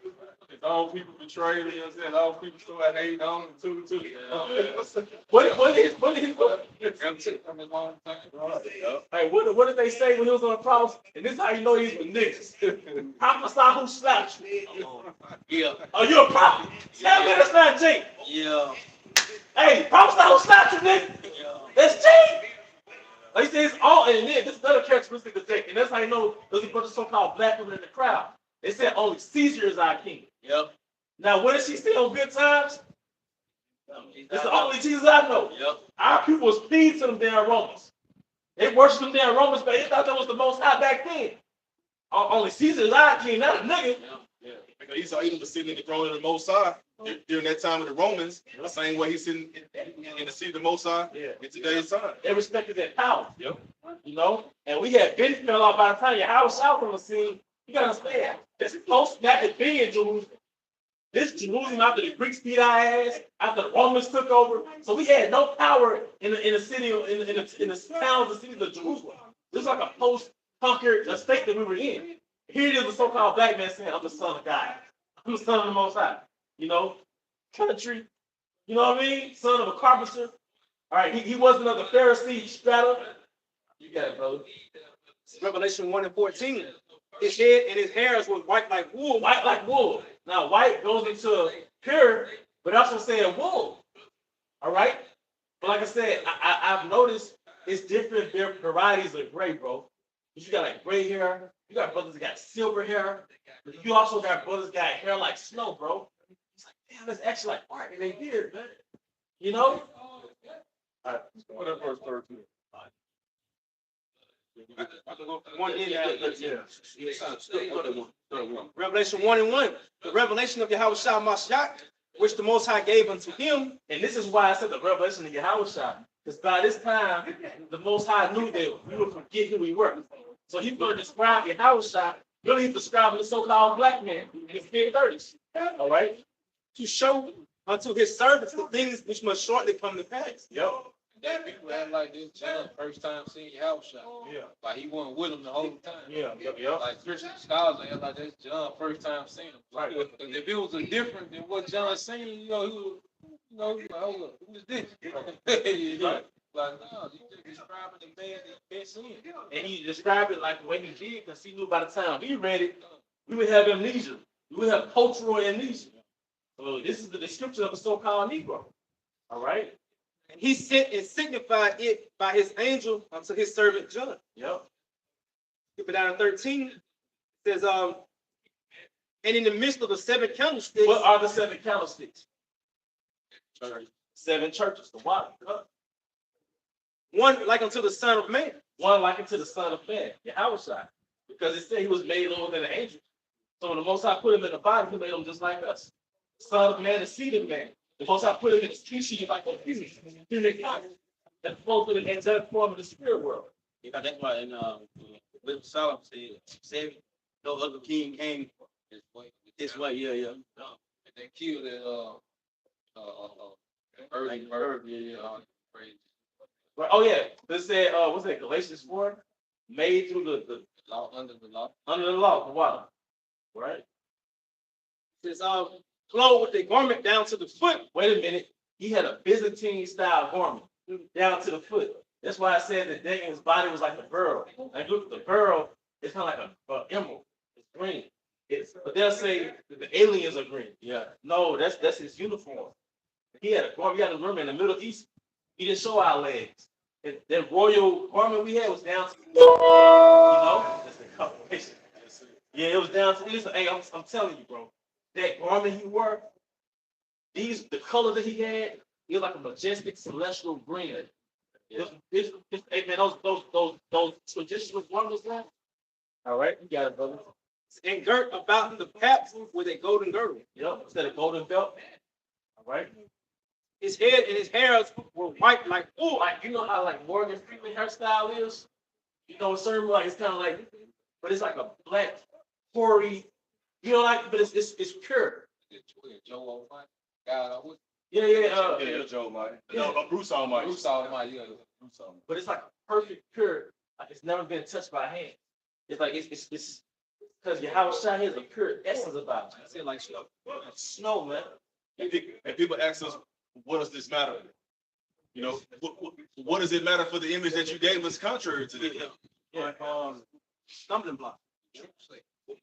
Speaker 3: All people betrayed me, and all people started hating on him too.
Speaker 4: What did they say when he was on the cross? And this is how you know he's with niggas. Prophesy who slapped you.
Speaker 1: Yeah.
Speaker 4: Oh, you're a prophet. Tell me that's not Jake.
Speaker 1: Yeah.
Speaker 4: Hey, prophesy who slapped you, nigga.
Speaker 1: Yeah.
Speaker 4: That's Jake. Like he says, all and then this is another characteristic of Jake, and that's how you know there's a bunch of so-called black women in the crowd. They said only Caesar is our king.
Speaker 1: Yep.
Speaker 4: Now, what did she say on Good Times? It's the only Jesus I know.
Speaker 1: Yep.
Speaker 4: Our people was pleased to them damn Romans. They worshiped them damn Romans, but they thought that was the most high back then. Only Caesar is our king, not a nigga.
Speaker 2: Yeah. Because Esau even was sitting in the throne of the Most High during that time of the Romans, the same way he's sitting in the seat of the Most High in today's time.
Speaker 4: They respected that power.
Speaker 2: Yep.
Speaker 4: You know? And we had been fell off by the time your house out on the scene. You gotta understand, this post back at being in Jerusalem. This Jerusalem after the Greeks beat our ass, after the Romans took over. So we had no power in the city, in the towns and cities of Jerusalem. This is like a post-conquered state that we were in. Here it is, a so-called black man saying, I'm the son of God. I'm the son of the Most High. You know, country. You know what I mean? Son of a carpenter. All right, he wasn't of the Pharisee strata. You got it, brother.
Speaker 5: Revelation 1 and 14. His head and his hairs was white like wool.
Speaker 4: White like wool. Now, white goes into pure, but also saying wool. All right? But like I said, I've noticed it's different varieties of gray, bro. You got like gray hair. You got brothers that got silver hair. You also got brothers that got hair like snow, bro. It's like, damn, that's actually like art in their beard, man. You know? All right, let's go to that verse 13.
Speaker 5: Revelation 1 and 1. The revelation of Yahweh Shah Mashiach, which the Most High gave unto him.
Speaker 4: And this is why I said the revelation of Yahweh Shah. Because by this time, the Most High knew that we would forget who we were. So he's going to describe Yahweh Shah. Really, he's describing the so-called black man in his mid-30s. All right?
Speaker 5: To show unto his servants the things which must shortly come to pass.
Speaker 4: Yep.
Speaker 3: That people act like this John first time seeing house shot.
Speaker 4: Yeah.
Speaker 3: Like he wasn't with him the whole time.
Speaker 4: Yeah. Yep.
Speaker 3: Like Christian scholars act like that's John first time seeing him.
Speaker 4: Right.
Speaker 3: If it was a different than what John seen, he was, like, hold up, who is this?
Speaker 4: Right.
Speaker 3: Like, no, you just describing the man that he's been seeing.
Speaker 4: And he described it like the way he did, because he knew by the time he read it, we would have amnesia. We would have cultural amnesia. So this is the description of a so-called Negro. All right?
Speaker 5: And he sent and signified it by his angel unto his servant John.
Speaker 4: Yep.
Speaker 5: Skip it down to 13. It says, and in the midst of the 7 candlesticks.
Speaker 4: What are the 7 candlesticks? 7 churches. The water.
Speaker 5: One like unto the Son of Man.
Speaker 4: One likened to the Son of Man, Yahweh Shai. Because it said he was made lower than an angel. So when the Most High put him in the body, he made him just like us. Son of Man, the seed of man. The Most High put him in the species like a human that flows through the angelic form of the spirit world.
Speaker 1: Yeah, that's why in with Solomon said, no other king came this way. Yeah.
Speaker 3: And they killed it, earth, crazy.
Speaker 4: Right. Oh yeah. This said, what's that? Galatians 4? Made through the
Speaker 3: Law, under the law.
Speaker 4: the water. Right?
Speaker 5: It says, clothed with a garment down to the foot.
Speaker 4: Wait a minute. He had a Byzantine style garment down to the foot. That's why I said that Daniel's body was like a beryl. Like look at the beryl, it's kind of like an emerald. It's green. But they'll say that the aliens are green. Yeah. No, that's his uniform. He had a garment, he had a garment in the Middle East. He didn't show our legs. That royal garment we had was down to, that's the confirmation. Yeah, it was down to this. Hey, I'm telling you, bro. That garment he wore, the color that he had, he was like a majestic celestial green. Hey man, those traditional garments, man. All right, you got it, brother.
Speaker 5: And girt about the paps with a golden girdle.
Speaker 4: Yep, instead of golden belt. All right.
Speaker 5: His head and his hairs were white like wool.
Speaker 4: Like you know how like Morgan Freeman hairstyle is? You know, certain like it's kind of like, but it's like a black, hoary, but it's pure.
Speaker 3: Joe Almighty. God,
Speaker 4: Yeah.
Speaker 2: Joe Almighty. No, Bruce Almighty.
Speaker 3: Bruce Almighty,
Speaker 2: Bruce Almighty.
Speaker 4: But it's like a perfect pure. Like it's never been touched by hand. It's like it's because your house shine has a pure essence about it. It's like snow. Snow, man.
Speaker 2: And people ask us, what does this matter? What does it matter for the image that you gave us contrary to this?
Speaker 4: Yeah.
Speaker 5: Stumbling block.
Speaker 2: Let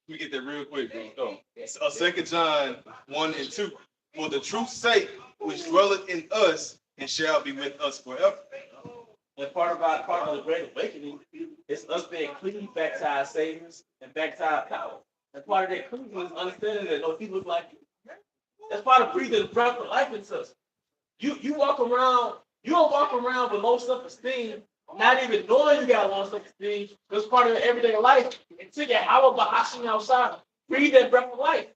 Speaker 2: me get that real quick, bro. 2 John 1 and 2. For the truth's sake, which dwelleth in us and shall be with us forever.
Speaker 4: And part of the Great Awakening is us being clean back to our Saviors and back to our power. And part of that cleaning is understanding that if he look like you. That's part of breathing the breath of life into us. You walk around, you don't walk around with low self-esteem, not even knowing you got low self-esteem. That's part of everyday life. Until you have a bahashing outside, breathe that breath of life.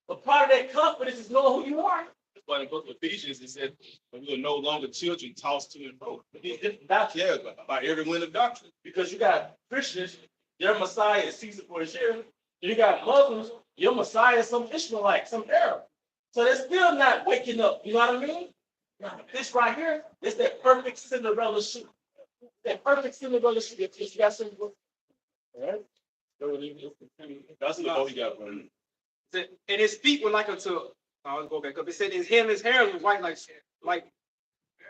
Speaker 4: But part of that confidence is knowing who you are.
Speaker 2: That's why in the book of Ephesians, it said, we are no longer children tossed to and fro.
Speaker 4: Yeah,
Speaker 2: By every wind of doctrine.
Speaker 4: because you got Christians, their Messiah is Caesar for his year. You got Muslims, your Messiah is some Ishmaelite, some Arab. So they're still not waking up. You know what I mean? Now, this right here is that perfect Cinderella suit. That perfect Cinderella suit. If you got some, all right?
Speaker 2: That's the all he got, bro.
Speaker 5: And his feet were like unto. I'll go back up. It said his head and his hair was white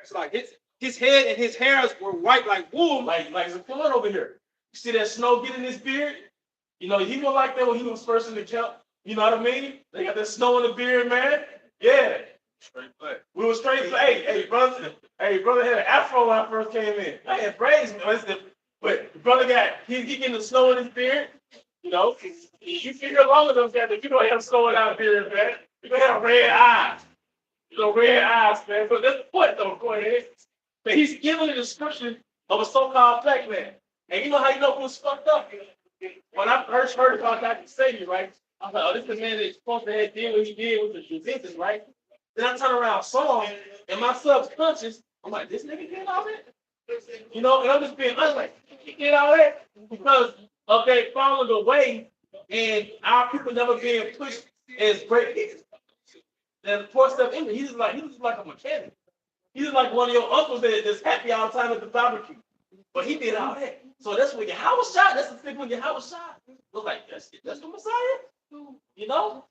Speaker 5: it's like his head and his hairs were white like wool.
Speaker 4: Like Zakon over here. You see that snow getting his beard? You know, he was like that when he was first in the camp. You know what I mean? They got that snow in the beard, man. Yeah.
Speaker 2: Straight play.
Speaker 4: We were straight play. Hey, brother had an afro when I first came in. I had braids, but the brother he getting the snow in his beard. You know, you figure long enough that if you don't have snow in our beard, man, you're gonna have red eyes. You know, red eyes, man. So that's the point, though. Go ahead. But he's giving a description of a so-called black man. And you know how you know who's fucked up? When I first heard about Dr. Sadie, right? I was like, oh, this is the man that's supposed to have did what he did with the Juventus, right? Then I turn around, saw him, and my subconscious, I'm like, this nigga did all that? You know, and I'm just being honest, like, he did all that? Because of that falling away and our people never being pushed as great people. And poor stuff in he's just like a mechanic. He's just like one of your uncles that's happy all the time at the barbecue. But he did all that. So that's when your house shot. That's the thing when your house shot. Look like that's the Messiah. You know?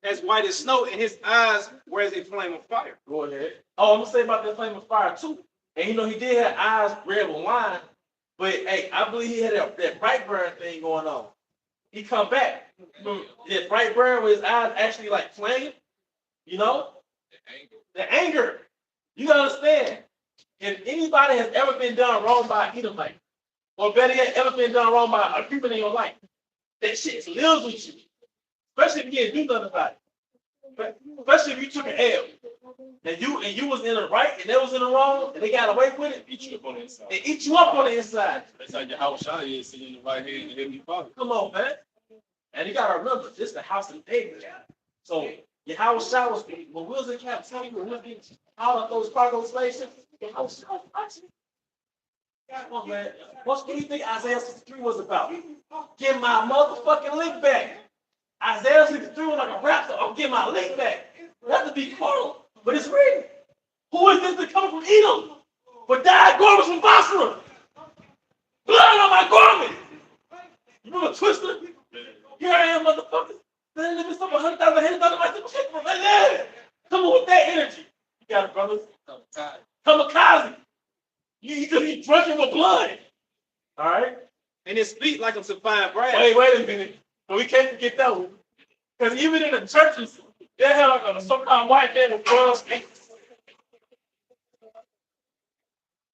Speaker 5: As white as snow, and his eyes were as a flame of fire.
Speaker 4: Go ahead. Oh, I'm gonna say about that flame of fire too. And you know, he did have eyes red with wine, but hey, I believe he had that bright burn thing going on. He come back. That bright burn with his eyes actually like flame. You know? The anger. You gotta understand. If anybody has ever been done wrong by an Edomite, or better yet, ever been done wrong by a people in your life, that shit lives with you. Especially if you didn't do nothing about it. But especially if you took an L. And you was in the right and they was in the wrong and they got away with it.
Speaker 2: Eat you up on the inside.
Speaker 4: They eat you up on the inside.
Speaker 2: That's how your house shot is sitting in the right hand and the heavenly Father.
Speaker 4: Come on, man. And you gotta remember, this is the house of David. So your house shot was when we was in captivity, when we was being out of those cargo slaves, your house shot was watching. Come on, man. What do you think Isaiah 63 was about? Get my motherfucking link back. Isaiah 63 was like a raptor. Oh, get my link back. Not to be carnal, but it's written. Who is this that comes from Edom? But dyed garments from Basra. Blood on my garment. You remember Twister? Here I am, motherfuckers. Then there was some 100,000 heads on my people. Come on with that energy. You got it, brothers. Kamikaze. You drinking with blood. All right?
Speaker 5: And his feet like unto fine brass.
Speaker 4: Wait a minute. So we can't forget that one. Because even in the churches, they have like a some-kind white man with bronze feet.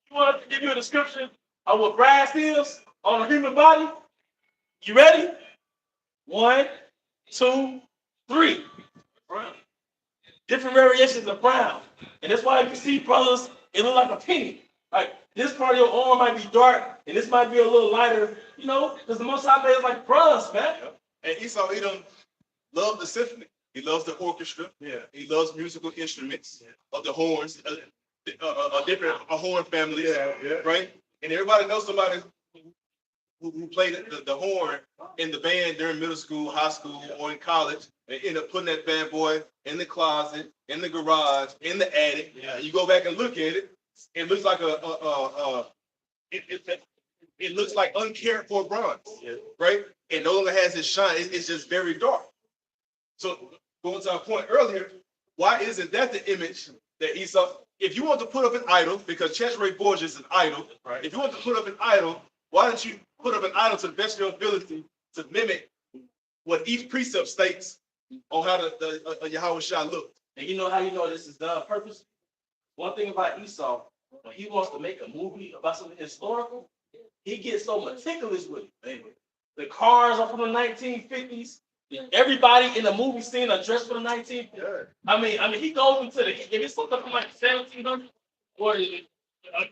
Speaker 4: You want us to give you a description of what brass is on a human body? You ready? 1, 2, 3. Brown. Different variations of brown. And that's why if you see brothers, it look like a penny. Like this part of your arm might be dark, and this might be a little lighter, you know, because the Most High made it like bronze, man.
Speaker 2: And Esau Edom loved the symphony. He loves the orchestra.
Speaker 4: Yeah.
Speaker 2: He loves musical instruments of the horns, a horn family, right? And everybody knows somebody who played the horn in the band during middle school, high school, or in college, and end up putting that bad boy in the closet, in the garage, in the attic.
Speaker 4: Yeah.
Speaker 2: And you go back and look at it, it looks like it looks like uncared for bronze, right? It no longer has its shine. It's just very dark. So going to our point earlier, why isn't that the image that Esau? If you want to put up an idol, because Cesare Borgia is an idol,
Speaker 4: Right.
Speaker 2: if you want to put up an idol, why don't you put up an idol to the best of your ability to mimic what each precept states on how the Yahweh Shah looked?
Speaker 4: And you know how you know this is done on purpose? One thing about Esau, when he wants to make a movie about something historical, he gets so meticulous with it. The cars are from the 1950s. Everybody in the movie scene are dressed for the 1950s. I mean, he goes into if it's something from like 1700 or a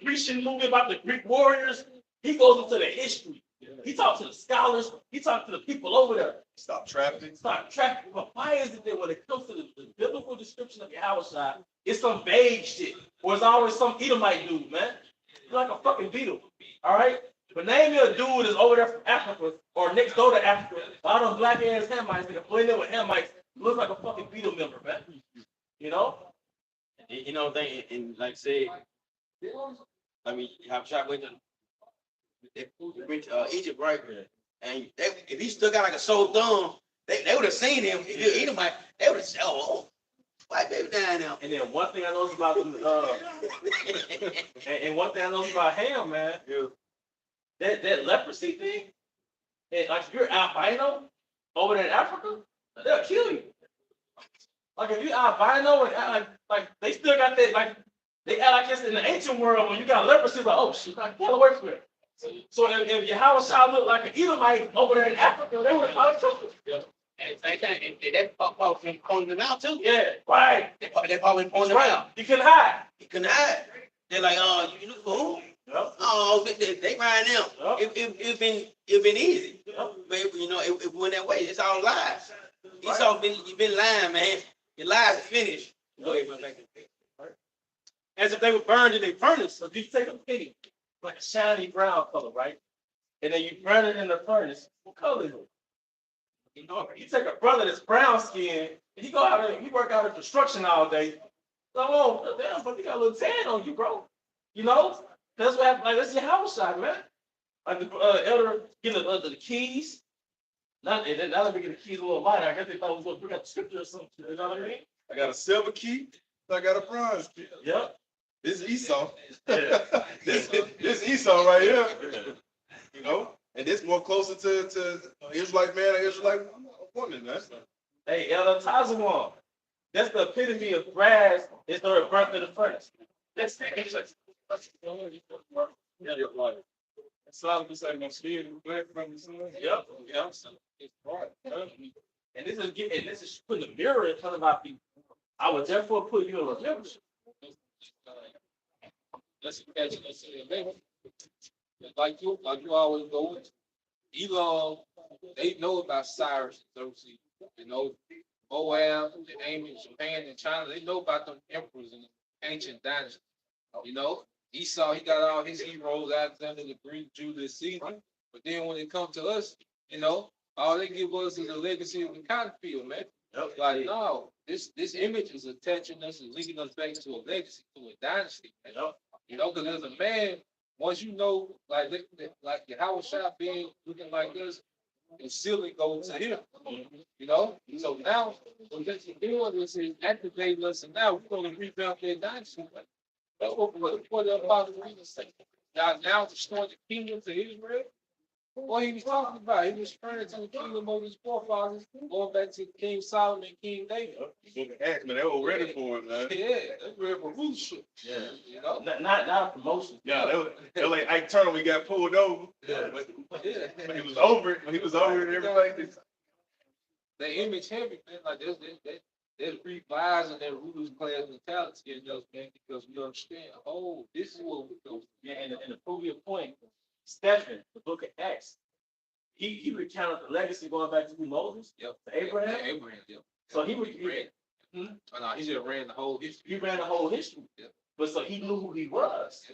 Speaker 4: Grecian movie about the Greek warriors, he goes into the history. He talks to the scholars. He talks to the people over there.
Speaker 2: Stop trapping.
Speaker 4: Start tracking. But why is it that when it comes to the biblical description of Yahweh, it's some vague shit, or it's always some Edomite dude, man? You're like a fucking beetle, all right? But name me a dude that's over there from Africa or next door to Africa. All them black ass Hamites that blend in with Hamites look like a fucking beetle member, man. You know?
Speaker 1: You know, they and like say, I mean, you have shot went to Egypt, right? And if he stuck out like a sore thumb, they would have seen him. If you eat him, they would have said, "Oh, white baby down there."
Speaker 4: And then one thing I know about them, and one thing I know about Ham, man, that leprosy thing, and like if you're albino over there in Africa, they'll kill you. Like if you albino and like they still got that, like they act like it's in the ancient world when you got leprosy, like, oh shit, I can't away from it. So if your house child looked like an Edomite over there in Africa, they would have probably took it.
Speaker 1: And that pop from pointing them out too.
Speaker 4: Yeah, right.
Speaker 1: They probably pointing them out.
Speaker 4: You couldn't hide.
Speaker 1: He couldn't hide. They're like, "Oh, you look for who?"
Speaker 4: Yep.
Speaker 1: Oh, they riding them.
Speaker 4: Yep.
Speaker 1: It been easy,
Speaker 4: Yep.
Speaker 1: but it went that way. It's all lies. You've been lying, man. Your lies are finished. Go ahead, man.
Speaker 5: As if they were burned in a furnace.
Speaker 4: So if you take a penny, like a shiny brown color, right? And then you burn it in the furnace, what color is it? You take a brother that's brown skin, and he go out and he work out in construction all day. So, oh, damn, but you got a little tan on you, bro. You know? That's what happened. Like, that's your house shot, man. Like the elder getting the keys. Now that we get the keys a little lighter, I guess they thought we was going to bring out the scripture or something. You know what I mean?
Speaker 2: I got a silver key. I got a bronze key.
Speaker 4: Yep.
Speaker 2: This is Esau.
Speaker 4: Yeah.
Speaker 2: this Esau right here. You know, and this more closer to Israelite man and Israelite woman, man.
Speaker 4: Hey, Elder Tazawam. That's the epitome of brass. It's the burnt in the furnace. That's
Speaker 2: So I was like, my spirit black from the sun.
Speaker 4: Yep. Yep. It's hard. And this is putting a mirror in front of our people. I would therefore put you in remembrance.
Speaker 3: Let's catch it. Like you always go with Elon, they know about Cyrus and Xerxes, Moab, and Amy, Japan, and China. They know about them emperors and the ancient dynasties. Esau, he got all his heroes, Alexander the Greek, Julius Caesar. But then when it comes to us, all they give us is a legacy of the cotton field, man.
Speaker 4: Yep.
Speaker 3: Like, no, this image is attaching us and linking us back to a legacy, to a dynasty. Because as a man, once like Howard Shah being looking like this, the ceiling goes to him. So now what they're doing is activating us, and now we're going to revamp their dynasty. That's what the Apostle Peter said. God now restored the kingdom to Israel. What he was talking about, he was referring to the kingdom of his forefathers, going back to King Solomon, King David.
Speaker 2: Man, they were ready for it, man.
Speaker 3: Yeah, they were ready for rulership.
Speaker 4: Yeah. Not a promotion.
Speaker 2: Yeah, they were like Ike Turner. We got pulled over.
Speaker 3: Yeah.
Speaker 2: But he was over it. When he was over it, everything.
Speaker 3: The image heavy, man. Like there's revising their rulers class mentality in us, man, because we understand. Oh, this is what we go.
Speaker 4: Yeah, and to prove your point, Stephen, the book of Acts, he recounted the legacy going back to Moses, to Abraham.
Speaker 3: Yeah, Abraham, yeah.
Speaker 4: So he
Speaker 3: just ran the whole history.
Speaker 4: He ran the whole history.
Speaker 3: Yeah.
Speaker 4: But so he knew who he was.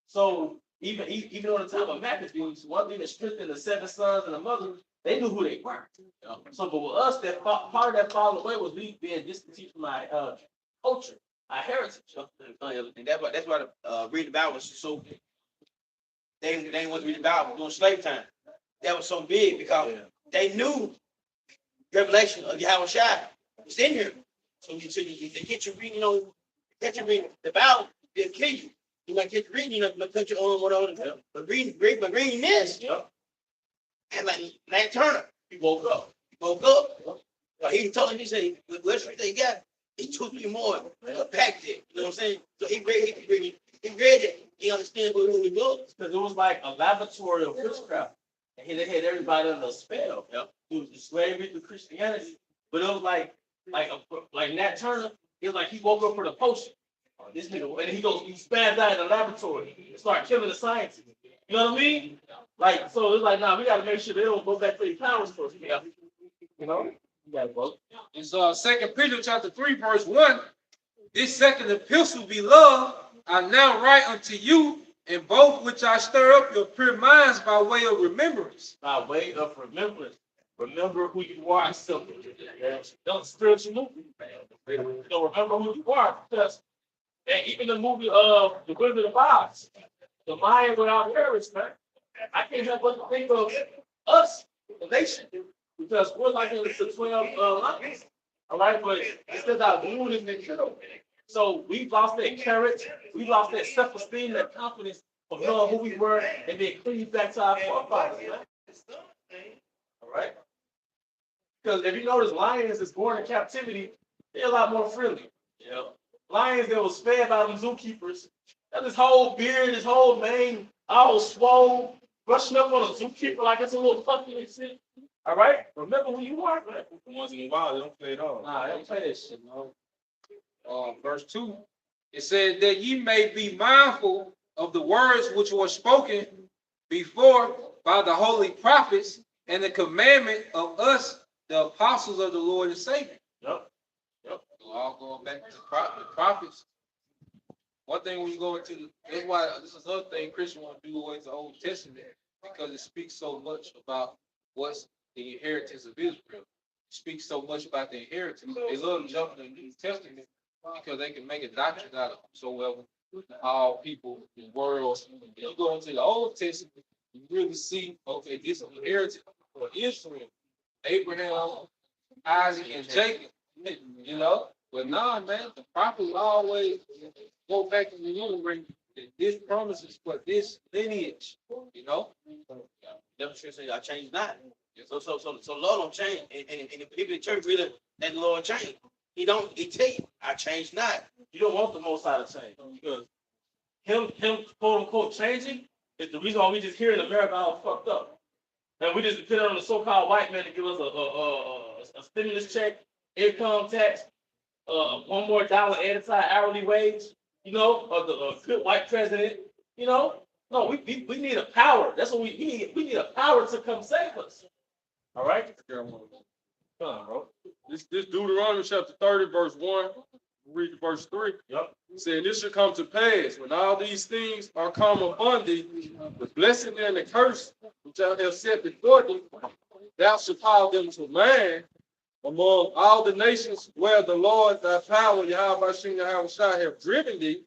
Speaker 4: So even on the time of Maccabees, one thing that strengthened the 7 sons and the mother, they knew who they were.
Speaker 3: Yeah.
Speaker 4: So, but with us, that part of that falling away was we being discontinued from our culture, our heritage.
Speaker 1: And that's why reading the Bible was so. They didn't want to read the Bible during slave time. That was so big because they knew revelation of Yahweh Shai was in here. So you get you reading, the Bible, they'll kill you. You might get you reading, put your own whatever. But reading this, and like Nat Turner, he woke up. He told him, he said, "What's what they got?" He 2-3 more packed it. You know what I'm saying? So he read it. He understand what he was.
Speaker 4: Because it was like a laboratory of witchcraft. And they had everybody under a spell. It was slavery to Christianity. But it was like Nat Turner, it was like he woke up for the potion. This nigga, and he spazzed out in the laboratory and started killing the scientists. You know what I mean? Like, so it's like, nah, we gotta make sure they don't go back to the powers first. You know? You gotta vote.
Speaker 3: And so 2 Peter chapter 3, verse 1, this second epistle, beloved, I now write unto you, in both which I stir up your pure minds by way of remembrance.
Speaker 4: By way of remembrance. Remember who you are. Simple. Don't spiritual movie. Don't remember who you are. Because and even the movie of The Wizard of Oz, the mind without courage, man. I can't help but to think of us the nation. Because we're like in the 12 lions. All right, but it says our moon is been killed. So we lost that courage, we lost that self-esteem, that confidence of knowing who we were and being cleaved back to our forefathers. All right. Because if you notice, lions is born in captivity, they're a lot more friendly. Yeah. Lions that was fed by them zookeepers, that this whole beard, this whole mane, all swole, brushing up on a zookeeper like it's a little puppy and shit. All right? Remember who you are, man.
Speaker 2: Once in a while, they don't play it all.
Speaker 3: Nah, they don't play that shit, no. Verse 2, it says that ye may be mindful of the words which were spoken before by the holy prophets and the commandment of us, the apostles of the Lord and Savior.
Speaker 4: Yep.
Speaker 3: So all going back to the prophets. One thing when you go into, that's why this is another thing Christians want to do away with the Old Testament, because it speaks so much about what's the inheritance of Israel. It speaks so much about the inheritance. They love jumping in the New Testament because they can make a doctrine out of it. So well, all people in the world. When you go into the Old Testament, you really see, okay, this is inheritance for Israel, Abraham, Isaac, and Jacob. You know, but nah, man, the prophets always go back and remember that this promises for this lineage. You know,
Speaker 1: Never should say I changed not. So Lord don't change, and the people in church really let the Lord change. He don't. He tell you, I changed not.
Speaker 4: You don't want the Most High to change because him quote unquote changing is the reason why we just here in America all fucked up. And we just depend on the so-called white man to give us a stimulus check, income tax, $1 more added to our hourly wage, you know, or the good white president, you know. No, we need a power. That's what we need. We need a power to come save us. All right? Come on, bro.
Speaker 2: This Deuteronomy chapter 30, verse 1, read verse 3.
Speaker 4: Yep.
Speaker 2: Saying this shall come to pass when all these things are come upon thee, the blessing and the curse which I have set before thee, thou shalt call them to mind among all the nations where the Lord thy power, Yahweh Hashem Yahweh Shai, have driven thee.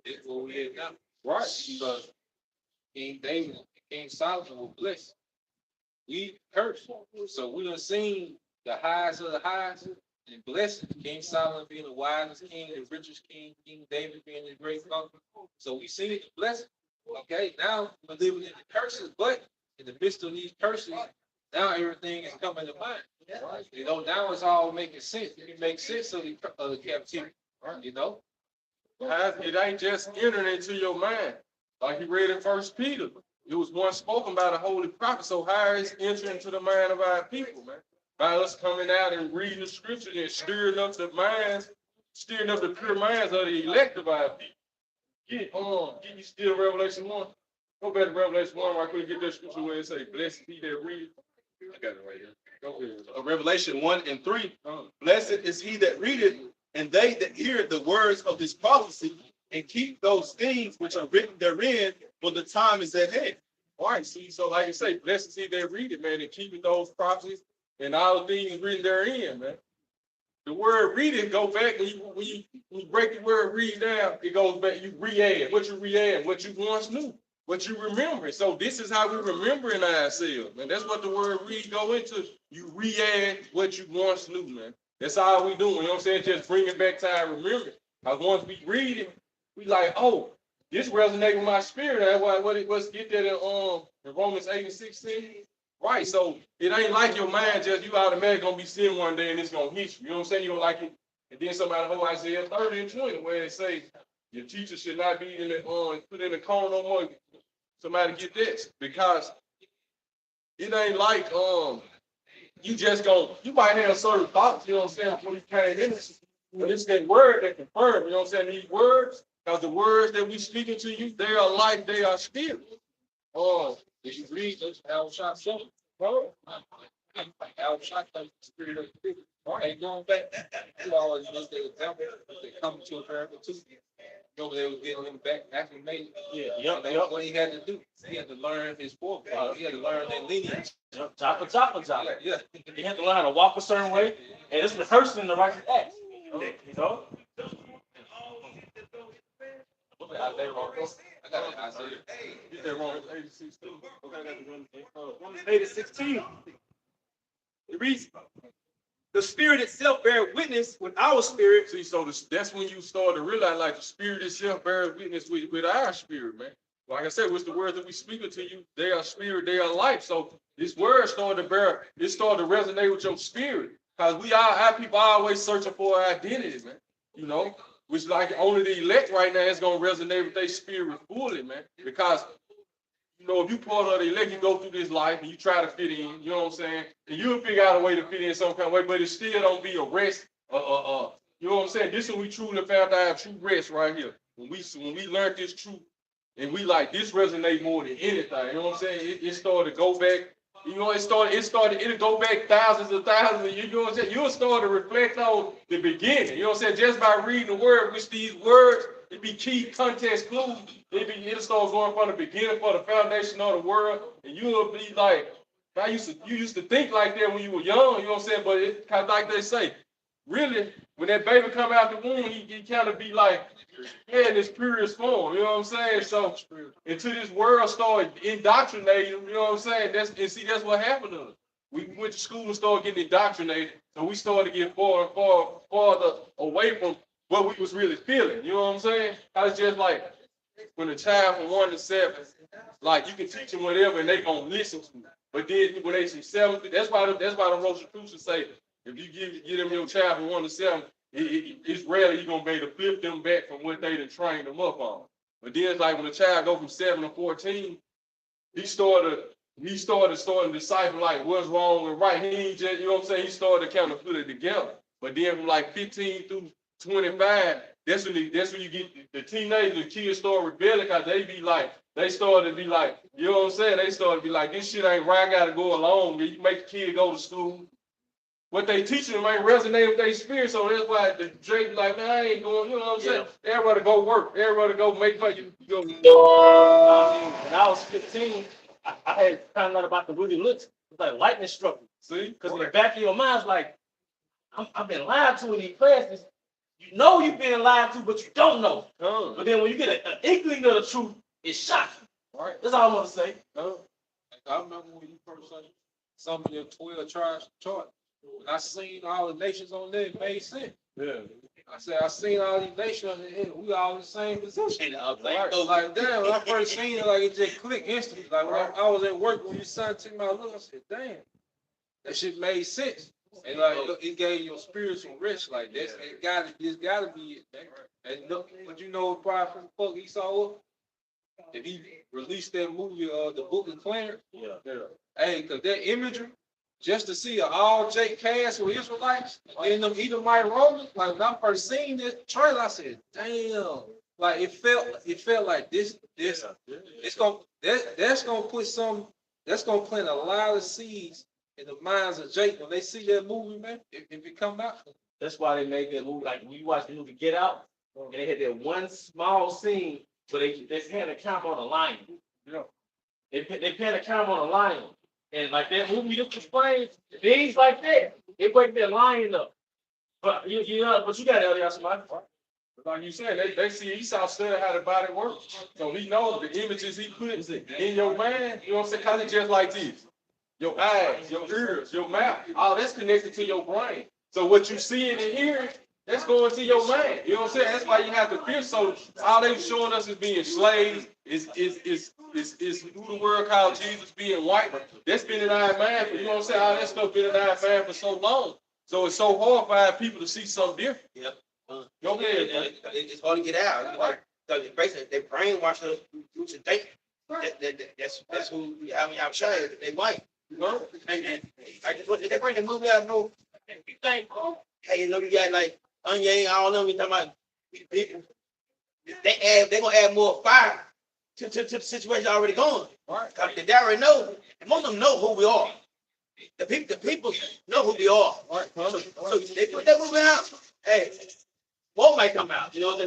Speaker 3: that's what we had now.
Speaker 2: Right.
Speaker 3: Because King David and King Solomon were blessed. We cursed. So we done seen the highs of the highs and blessings. King Solomon being the wisest king, the richest king, King David being the great conqueror. So we seen the blessing. Okay, now we're living in the curses, but in the midst of these curses, now everything is coming to mind. Right? You know, now it's all making sense. It makes sense of the captivity. Right? You know?
Speaker 2: It ain't just entering into your mind. Like you read in First Peter. It was once spoken by the holy prophet. So how is entering into the mind of our people, man? By us coming out and reading the scripture and stirring up the minds, stirring up the pure minds of the elect of our people. Get you still Revelation 1. Go back to Revelation 1 right quick, get that scripture where it say, blessed be that read. I got it right here. Go ahead. Revelation 1 and 3. Blessed is he that readeth, and they that hear the words of this prophecy, and keep those things which are written therein, for the time is at hand. All right, see, so like I say, blessed is he that read it, man, and keeping those prophecies and all the things written therein, man. The word read it, go back, when you break the word read down, it goes back, you re-add, what you once knew, what you remember. So this is how we remembering ourselves, man. That's what the word read go into. You re-add what you once knew, man. That's all we doing, you know what I'm saying? Just bring it back to our remembrance. Because once we read it, we like, oh, this resonates with my spirit. That's why let's get that in Romans 8 and 16. Right, so it ain't like your mind just you automatically gonna be sitting one day and it's gonna hit you. You know what I'm saying? You don't like it. And then somebody hold Isaiah 30 and 20 where it say your teacher should not be in the put in the corner no more. Somebody get this, because it ain't like you just you might have certain thoughts, you know what I'm saying, before you came in this. But it's that word that confirms, you know what I'm saying? These words, because the words that we speaking to you, they are life, they are spirit. If you read this, Al Shot 7, bro, Al Shot, the spirit of the people. And going back, you always use the example, they come to America too. You know, they were getting him back after he made it.
Speaker 4: Yeah,
Speaker 3: That's what he had to do. He had to learn his forefathers. He had to learn their lineage.
Speaker 4: Chopper.
Speaker 3: Yeah.
Speaker 4: You have to learn how to walk a certain way, and it's rehearsing the righteous acts. You know?
Speaker 3: Isaiah wrong. I got it, Isaiah.
Speaker 2: Get that wrong. 86 too.
Speaker 5: Okay, I got the Romans 8:16. It reads, the spirit itself bear witness with our spirit.
Speaker 2: See, so that's when you start to realize, like, the spirit itself bears witness with our spirit, man. Like I said, what's the words that we speak to you? They are spirit, they are life. So this word started to resonate with your spirit. Because our people are always searching for an identity, man. You know, which like only the elect right now is gonna resonate with their spirit fully, man. Because you know, if you part of the elect, you go through this life and you try to fit in, you know what I'm saying? And you'll figure out a way to fit in some kind of way, but it still don't be a rest. You know what I'm saying? This is when we truly found out true rest right here. When we learned this truth, and we like this resonate more than anything. You know what I'm saying? It started to go back. You know, it'll go back thousands of thousands. You know what I'm saying? You'll start to reflect on the beginning. You know what I'm saying? Just by reading the word, which these words, it be key context clues. It'll start going from the beginning for the foundation of the world. And you'll be like, you used to think like that when you were young, you know what I'm saying? But it's kind of like they say, really, when that baby come out the womb, he kind of be like, yeah, in its purest form, you know what I'm saying? So until this world started indoctrinating, you know what I'm saying? That's what happened to us. We went to school and started getting indoctrinated, so we started to get farther away from what we was really feeling. You know what I'm saying? I was just like when a child from 1 to 7, like you can teach them whatever and they gonna listen to it. But then when they say 7, that's why the Rosicrucians say if you give them your child from 1 to 7. It's rare you're gonna be able to flip them back from what they done trained them up on. But then it's like when a child go from 7 to 14, he started to decipher like what's wrong and right. He ain't just, you know what I'm saying? He started to kind of put it together. But then from like 15 through 25, that's when you get the teenagers, the kids start rebelling because they started to be like, you know what I'm saying? They started to be like, this shit ain't right, I gotta go along. You make the kid go to school. What they teaching them ain't resonate with their spirit, so that's why the Drake like, man, I ain't going, you know what I'm saying? Everybody go work, everybody go make money.
Speaker 4: When I was 15, I had found out about the Rudy looks. It's like lightning struck me.
Speaker 2: See?
Speaker 4: Because in the back of your mind's like, I've been lied to in these classes. You know you've been lied to, but you don't know. But then when you get an inkling of the truth, it's shocking.
Speaker 3: Right.
Speaker 4: That's all I want to say.
Speaker 3: I remember when you first said some of your 12 tribes chart. I seen all the nations on there, it made sense.
Speaker 2: Yeah.
Speaker 3: I said, I seen all these nations on there, we all in the same position.
Speaker 1: Like,
Speaker 3: Like, damn, when I first seen it, like, it just clicked instantly. Like, when I was at work, when you signed to my look, I said, damn, that shit made sense. And, like, it gave your spiritual rest. Like, this gotta be it, man. And look, but you know, probably from the fuck Esau, if he released that movie, The Book of Clarence,
Speaker 4: Yeah.
Speaker 3: hey, because that imagery, just to see an all Jake cast with Israelites and them Edomite Romans, like when I first seen this trailer, I said, damn. Like it felt like this it's gonna that's gonna plant a lot of seeds in the minds of Jake when they see that movie, man. If it come out.
Speaker 4: That's why they made that movie. Like when you watch the movie Get Out, and they had that one small scene where they had a camera on a lion.
Speaker 3: Yeah.
Speaker 4: They had a camera on a lion. And like that movie just explains things like that. It wake that lion up. But you know, but you got Elias somebody.
Speaker 2: Like you said, they see Esau study how the body works. So he knows the images he puts in your mind, you know what I'm saying? Kind of just like this. Your eyes, your ears, your mouth, all that's connected to your brain. So what you see and hearing, that's going to your mind. You know what I'm saying? That's why you have to fear. So all they showing us is being slaves, is who the world called Jesus being white. That's been in our mind for, you know what I'm saying? All that stuff been in our mind for so long. So it's so hard for our people to see something different.
Speaker 1: Yep.
Speaker 2: Go ahead.
Speaker 1: It's hard to get out. Like, basically, they brainwash us to think that's who I'm saying. They white. You know? And I just want they bring the movie out. No, you think, hey, you know, you got like Onion, all them. We talking about people. They gonna add more fire to the situation already going.
Speaker 3: Right.
Speaker 1: Cause they already know. And most of them know who we are. The people know who we are.
Speaker 3: Right.
Speaker 1: So they put that movie out. Hey, more might come out. You know,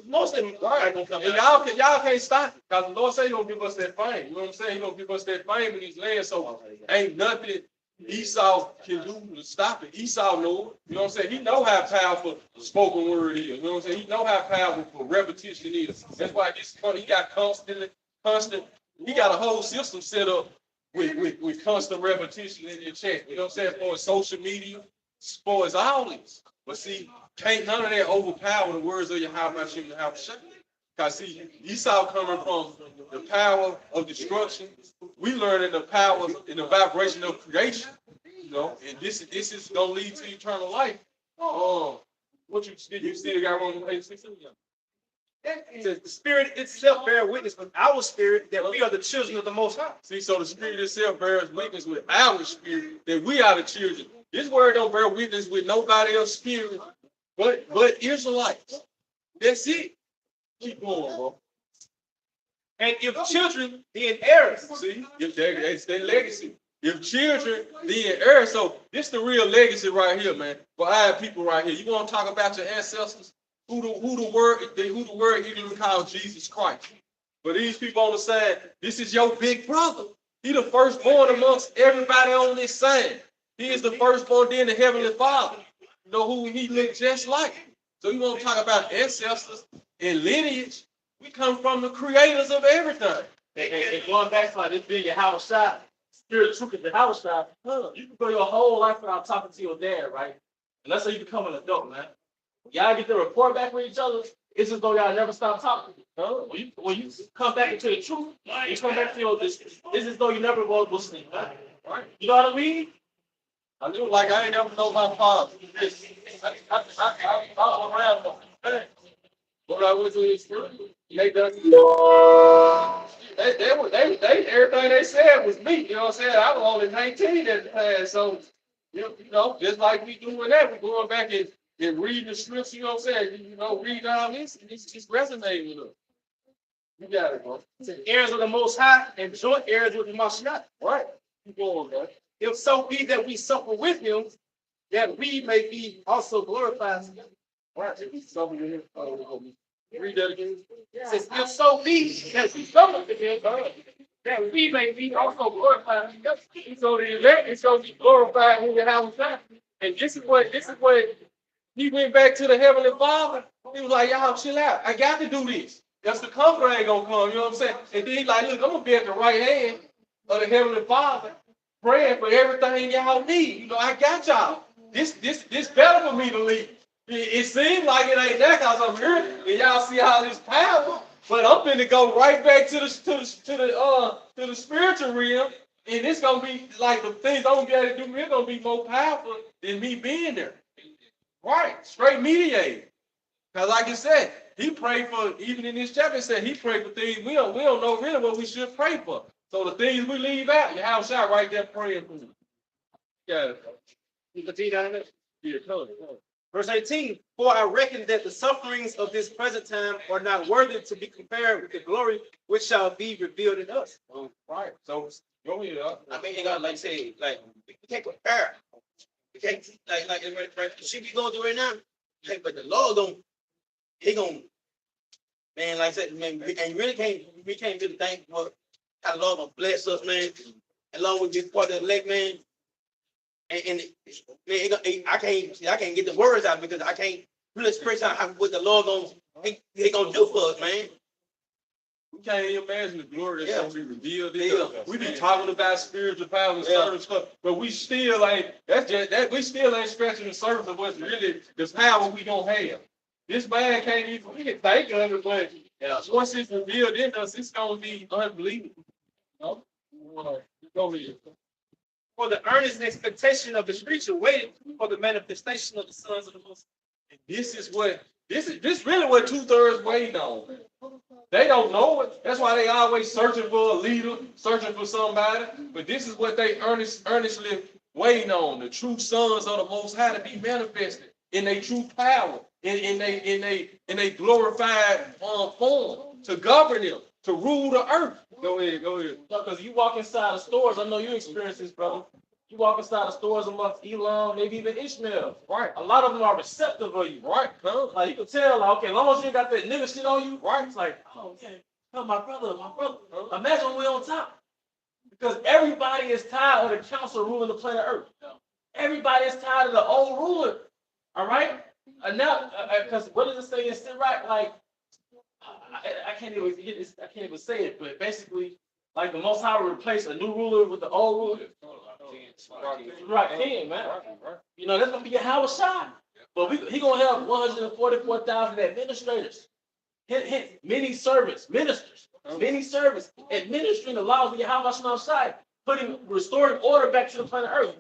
Speaker 1: most of them might gonna come
Speaker 2: And
Speaker 1: out.
Speaker 2: y'all can't stop it. Because the Lord said he gonna give us that fame. You know what I'm saying? He gonna give us that fame in these lands. So ain't nothing
Speaker 3: Esau can do to stop it. Esau know it. You know what I'm saying? He know how powerful spoken word is. You know what I'm saying? He know how powerful repetition is. That's why he got constant. He got a whole system set up with constant repetition in your chat. You know what I'm saying? For his social media, for his all this. But see, can't none of that overpower the words of Yahweh Hashem and Yahweh Shai. Because see, Esau coming from the power of destruction. We learning the power and the vibration of creation. You know, and this is gonna lead to eternal life. What you still got wrong with page 16?
Speaker 5: It says, the spirit itself bear witness with our spirit that we are the children of the Most High.
Speaker 3: See, so the spirit itself bears witness with our spirit that we are the children. This word don't bear witness with nobody else's spirit, but Israelites. That's it. Keep going, bro.
Speaker 5: And if children, then heirs.
Speaker 3: See, if that's their legacy. If children, then heirs. So this the real legacy right here, man. For our people right here. You want to talk about your ancestors? Who the word even called Jesus Christ. But these people on the side, this is your big brother. He the firstborn amongst everybody on this side. He is the firstborn, then the Heavenly Father. You know who he looked just like. So you want to talk about ancestors and lineage? We come from the creators of everything.
Speaker 4: And going back to like this being your house shop, spirit truth is the house shop. You can go your whole life without talking to your dad, right? And let's say you become an adult, man. Y'all get the report back with each other. It's as though y'all never stop talking. When you come back into the truth, you come back to your it's as though you never go to sleep. Right? You know what I mean?
Speaker 3: I do like I ain't never know my father. I around them. But I went to his school. They done. They everything they said was me. You know what I'm saying? I was only 19 at the time, so you know, just like we doing that, we going back and reading the scripts. You know what I'm saying? You know, read all this, and it's resonating with us. You got it, bro.
Speaker 5: Heirs of the Most High and joint heirs with the Mashiach.
Speaker 3: Right. Keep going, man.
Speaker 5: If so be that we suffer with him, that we may be also glorified together.
Speaker 3: Right. Read that again.
Speaker 5: It says, if so be that we suffer with him, that we may be also glorified together.
Speaker 3: So the elect is going to be glorified in the house. And this is what he went back to the Heavenly Father. He was like, y'all chill out. I got to do this. Because the comfort ain't going to come. You know what I'm saying? And then he's like, look, I'm going to be at the right hand of the Heavenly Father, praying for everything y'all need. You know, I got y'all. This better for me to leave. It seems like it ain't that because I'm here and y'all see all this power. But I'm finna go right back to the spiritual realm, and it's gonna be like the things I'm gonna be able to do. It's gonna be more powerful than me being there. Right, straight mediator. Because like I said, he prayed for, even in this chapter, it said he prayed for things we don't know really what we should pray for. So the things we leave out, your house out right there praying for you. Yeah.
Speaker 5: You continue down there.
Speaker 3: Yeah, come on.
Speaker 5: Verse 18, for I reckon that the sufferings of this present time are not worthy to be compared with the glory which shall be revealed in us.
Speaker 3: Oh, right. So go ahead.
Speaker 1: I mean, you got like say, like we can't compare. We can't like she be going through right now. Like, but the Lord he gonna, man, like I said, man, we can't really thank for how the Lord gonna bless us, man. Along with this part of the elect, man. And man, I can't get the words out because I can't really express out what the Lord gonna do for us, man.
Speaker 3: We can't even imagine the glory that's gonna be revealed. We be
Speaker 1: man.
Speaker 3: talking about spiritual power and certain stuff, but we still ain't. That's just that we still ain't scratching the surface of what's really the power we gonna have. This man can't even. We can think of it, but once it's revealed in us, it's gonna be unbelievable. No, go ahead.
Speaker 5: For the earnest expectation of the creature waiting for the manifestation of the sons of the Most High.
Speaker 3: This is really what 2/3 waiting on. They don't know it. That's why they always searching for a leader, searching for somebody. But this is what they earnestly waiting on: the true sons of the Most High to be manifested in their true power, in they glorified form, to govern them, to rule the earth. Go ahead.
Speaker 4: Because you walk inside the stores, I know you experience this, brother. You walk inside the stores amongst Elam, maybe even Ishmael.
Speaker 3: Right.
Speaker 4: A lot of them are receptive of you.
Speaker 3: Right. Come.
Speaker 4: Like you can tell, like, okay, as long as you ain't got that nigga shit on you, right? It's like, oh, okay. Oh, my brother. Imagine when we on top. Because everybody is tired of the council ruling the planet Earth. Everybody is tired of the old ruler. All right? And now, because what does it say in Sirach? Like, I can't even get this, I can't even say it, but basically, like the Most High will replace a new ruler with the old ruler. Right, man. You know, that's gonna be a Howard Shah. But he gonna have 144,000 administrators, many servants, ministers, many servants, administering the laws of Yahweh Shai, restoring order back to the planet Earth.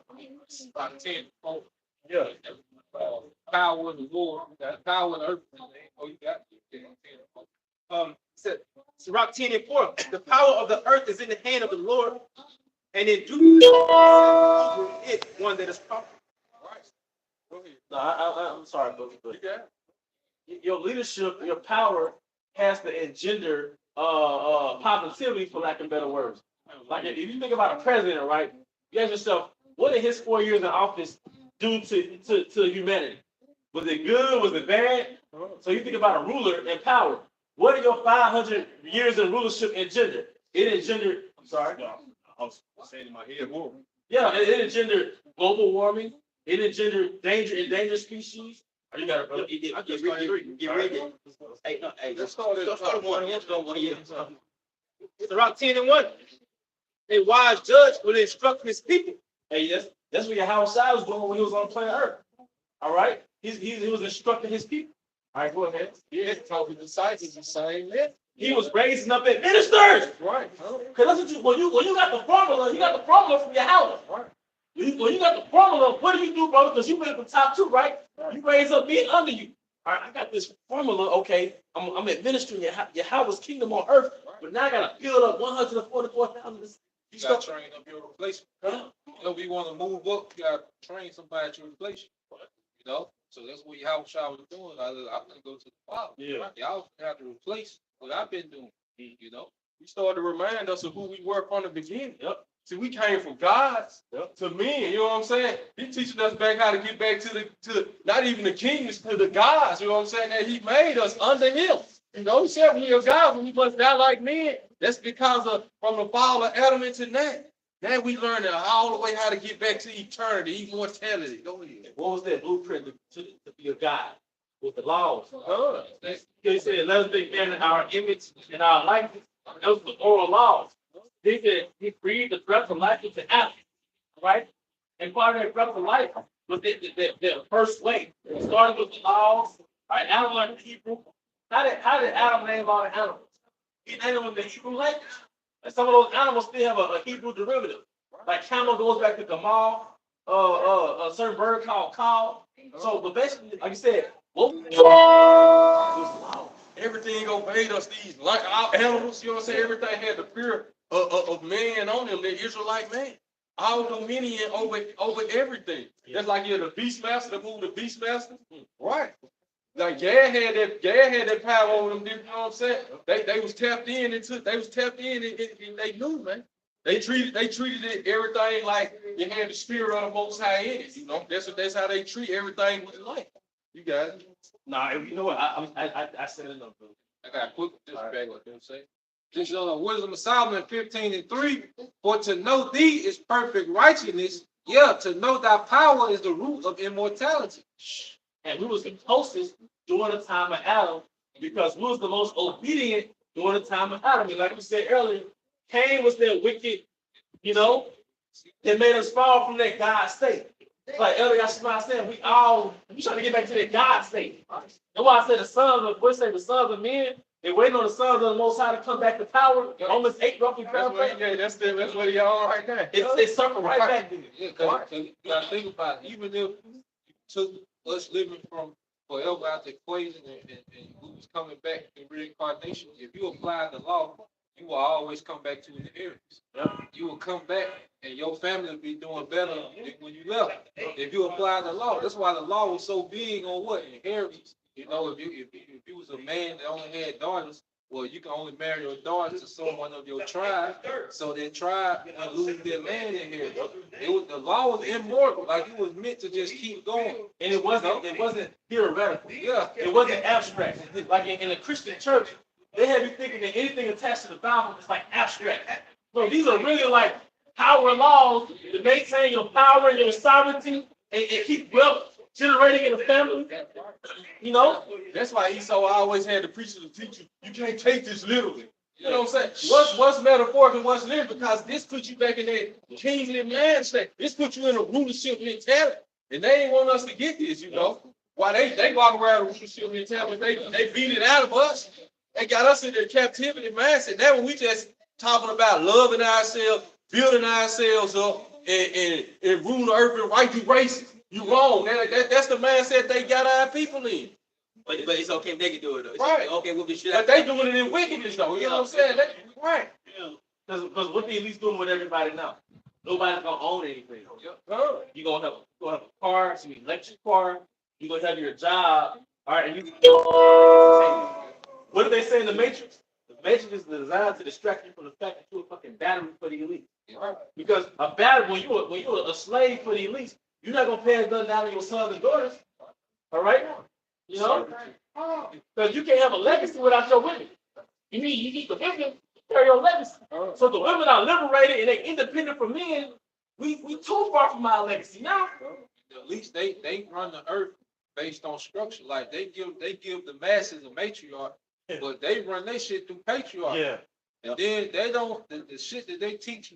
Speaker 4: Yeah.
Speaker 3: Power of the Lord, power of the earth. Oh, you got it.
Speaker 5: Said Sirach 10:4. The power of the earth is in the hand of the Lord, and in due it one that is powerful.
Speaker 4: No, I'm sorry, but your leadership, your power has to engender positivity, for lack of better words. Like if you think about a president, right? You ask yourself, what did his 4 years in office do to humanity? Was it good? Was it bad? So you think about a ruler and power. What did your 500 years in rulership engender? It engendered, I'm sorry.
Speaker 2: I was saying in my head, whoa.
Speaker 4: Yeah, it engendered global warming. It engendered endangered species. You got it.
Speaker 1: Get ready. Hey, no, hey, let's start at 1. Let's go 1 year.
Speaker 5: Sirach 10:1. A wise judge will instruct his people.
Speaker 4: Hey, that's what Yahweh Shai was doing when he was on planet Earth. All right? He was instructing his people. All right, go ahead.
Speaker 3: Yeah, talking to disciples the same man.
Speaker 4: He was raising up ministers.
Speaker 3: Right.
Speaker 4: Because listen to when you got the formula, you got the formula from Yahweh. Right. When you got the formula, what do you do, brother? Because you've been at the top 2, right? You raise up me under you. All right, I got this formula. Okay, I'm administering Yahweh's kingdom on earth, but now I got to build up 144,000.
Speaker 3: You got to train up your replacement. You know, if you want to move up, you got to train somebody to replace you. You know, so that's what Yahweh Shai was doing. I'm going to go to the Father.
Speaker 4: Yeah.
Speaker 3: Y'all have to replace what I've been doing. You know, we started to remind us of who we were from the beginning.
Speaker 4: Yep.
Speaker 3: See, we came from gods to men. You know what I'm saying? He's teaching us back how to get back to not even the kings, to the gods. You know what I'm saying? That he made us under him. You know, he said when you're God, when you must die like men. That's because of from the fall of Adam into that. Now we learn all the way how to get back to eternity, immortality. Go ahead.
Speaker 4: What was that blueprint to be a God? With the laws. He said, let us make man in our image and our likeness. Those were oral laws. He said he breathed the breath of life into Adam, right? And part of that breath of life was the first way. It started with the laws. Right? Adam learned Hebrew. How did Adam name all the animals? He named them in the Hebrew language. And some of those animals still have a Hebrew derivative. Like camel goes back to Gamal, a certain bird called cow. So, but basically, like you said,
Speaker 3: everything obeyed us, these like our animals, you know what I'm saying? Everything had the fear of man on them, the Israelite man. All dominion over everything. That's like you're the beastmaster, the move the beastmaster. Right. Like Gad had that power over them, you know what I'm saying? They was tapped in and they knew, man. They treated it everything like you had the spirit of the Most High in it. You know, that's how they treat everything with life. You got it.
Speaker 4: Nah, you know what? I said enough, bro.
Speaker 3: I got quick this back what they say. This Wisdom of Solomon 15:3. For to know thee is perfect righteousness. Yeah, to know thy power is the root of immortality.
Speaker 4: And we was the closest during the time of Adam because we was the most obedient during the time of Adam. And like we said earlier, Cain was that wicked, you know, that made us fall from that God state. Like earlier, I said, we trying to get back to that God state. That's why I said the sons of men, they're waiting on the sons of the Most High to come back to power. Romans 8 roughly
Speaker 3: That's what y'all right there.
Speaker 4: It's circle right back there.
Speaker 3: Yeah, because you gotta think about it. Even if you took us living from forever out the equation and we was coming back in reincarnation, if you apply the law, you will always come back to inheritance. You will come back and your family will be doing better than when you left. If you apply the law, that's why the law was so big on what? Inheritance. You know, if you was a man that only had daughters, well, you can only marry your daughter to someone of your tribe, so that tribe will lose their land inheritance. The law was immortal, like it was meant to just keep going.
Speaker 4: And it wasn't theoretical.
Speaker 3: Yeah.
Speaker 4: It wasn't abstract. Like in the Christian church, they have you thinking that anything attached to the Bible is like abstract. So these are really like power laws to maintain your power and your sovereignty and keep wealth generating in the family. You know,
Speaker 2: That's why Esau always had the preacher to teach you, you can't take this literally. You know what I'm saying? What's metaphoric and what's literal? Because this puts you back in that kingly mindset. This puts you in a rulership mentality. And they ain't want us to get this, you know. Why they walk around with rulership mentality, they beat it out of us. They got us in their captivity mindset. Now when we just talking about loving ourselves, building ourselves up, and ruling the earth and right through races. You wrong. That's the mindset they got our people in.
Speaker 1: But it's okay if they can do it though. It's
Speaker 2: Right.
Speaker 1: okay, we'll be shit.
Speaker 2: But they doing it in wickedness though. You know what I'm saying? Right.
Speaker 4: because what the elites doing with everybody now? Nobody's gonna own anything. You're gonna have a car, it's an electric car. You're gonna have your job. All right, and you. What do they say in the Matrix? The Matrix is designed to distract you from the fact that you're a fucking battery for the elite. Because a battery, when you're a slave for the elites, you're not gonna pass nothing down to your sons and daughters. All right, you know, because you can't have a legacy without your women. You need the women to carry your legacy. So if the women are liberated and they're independent from men, we too far from our legacy now.
Speaker 3: At least they run the earth based on structure. Like they give the masses a matriarch, but they run their shit through patriarch.
Speaker 4: Yeah.
Speaker 3: And then they don't the shit that they teach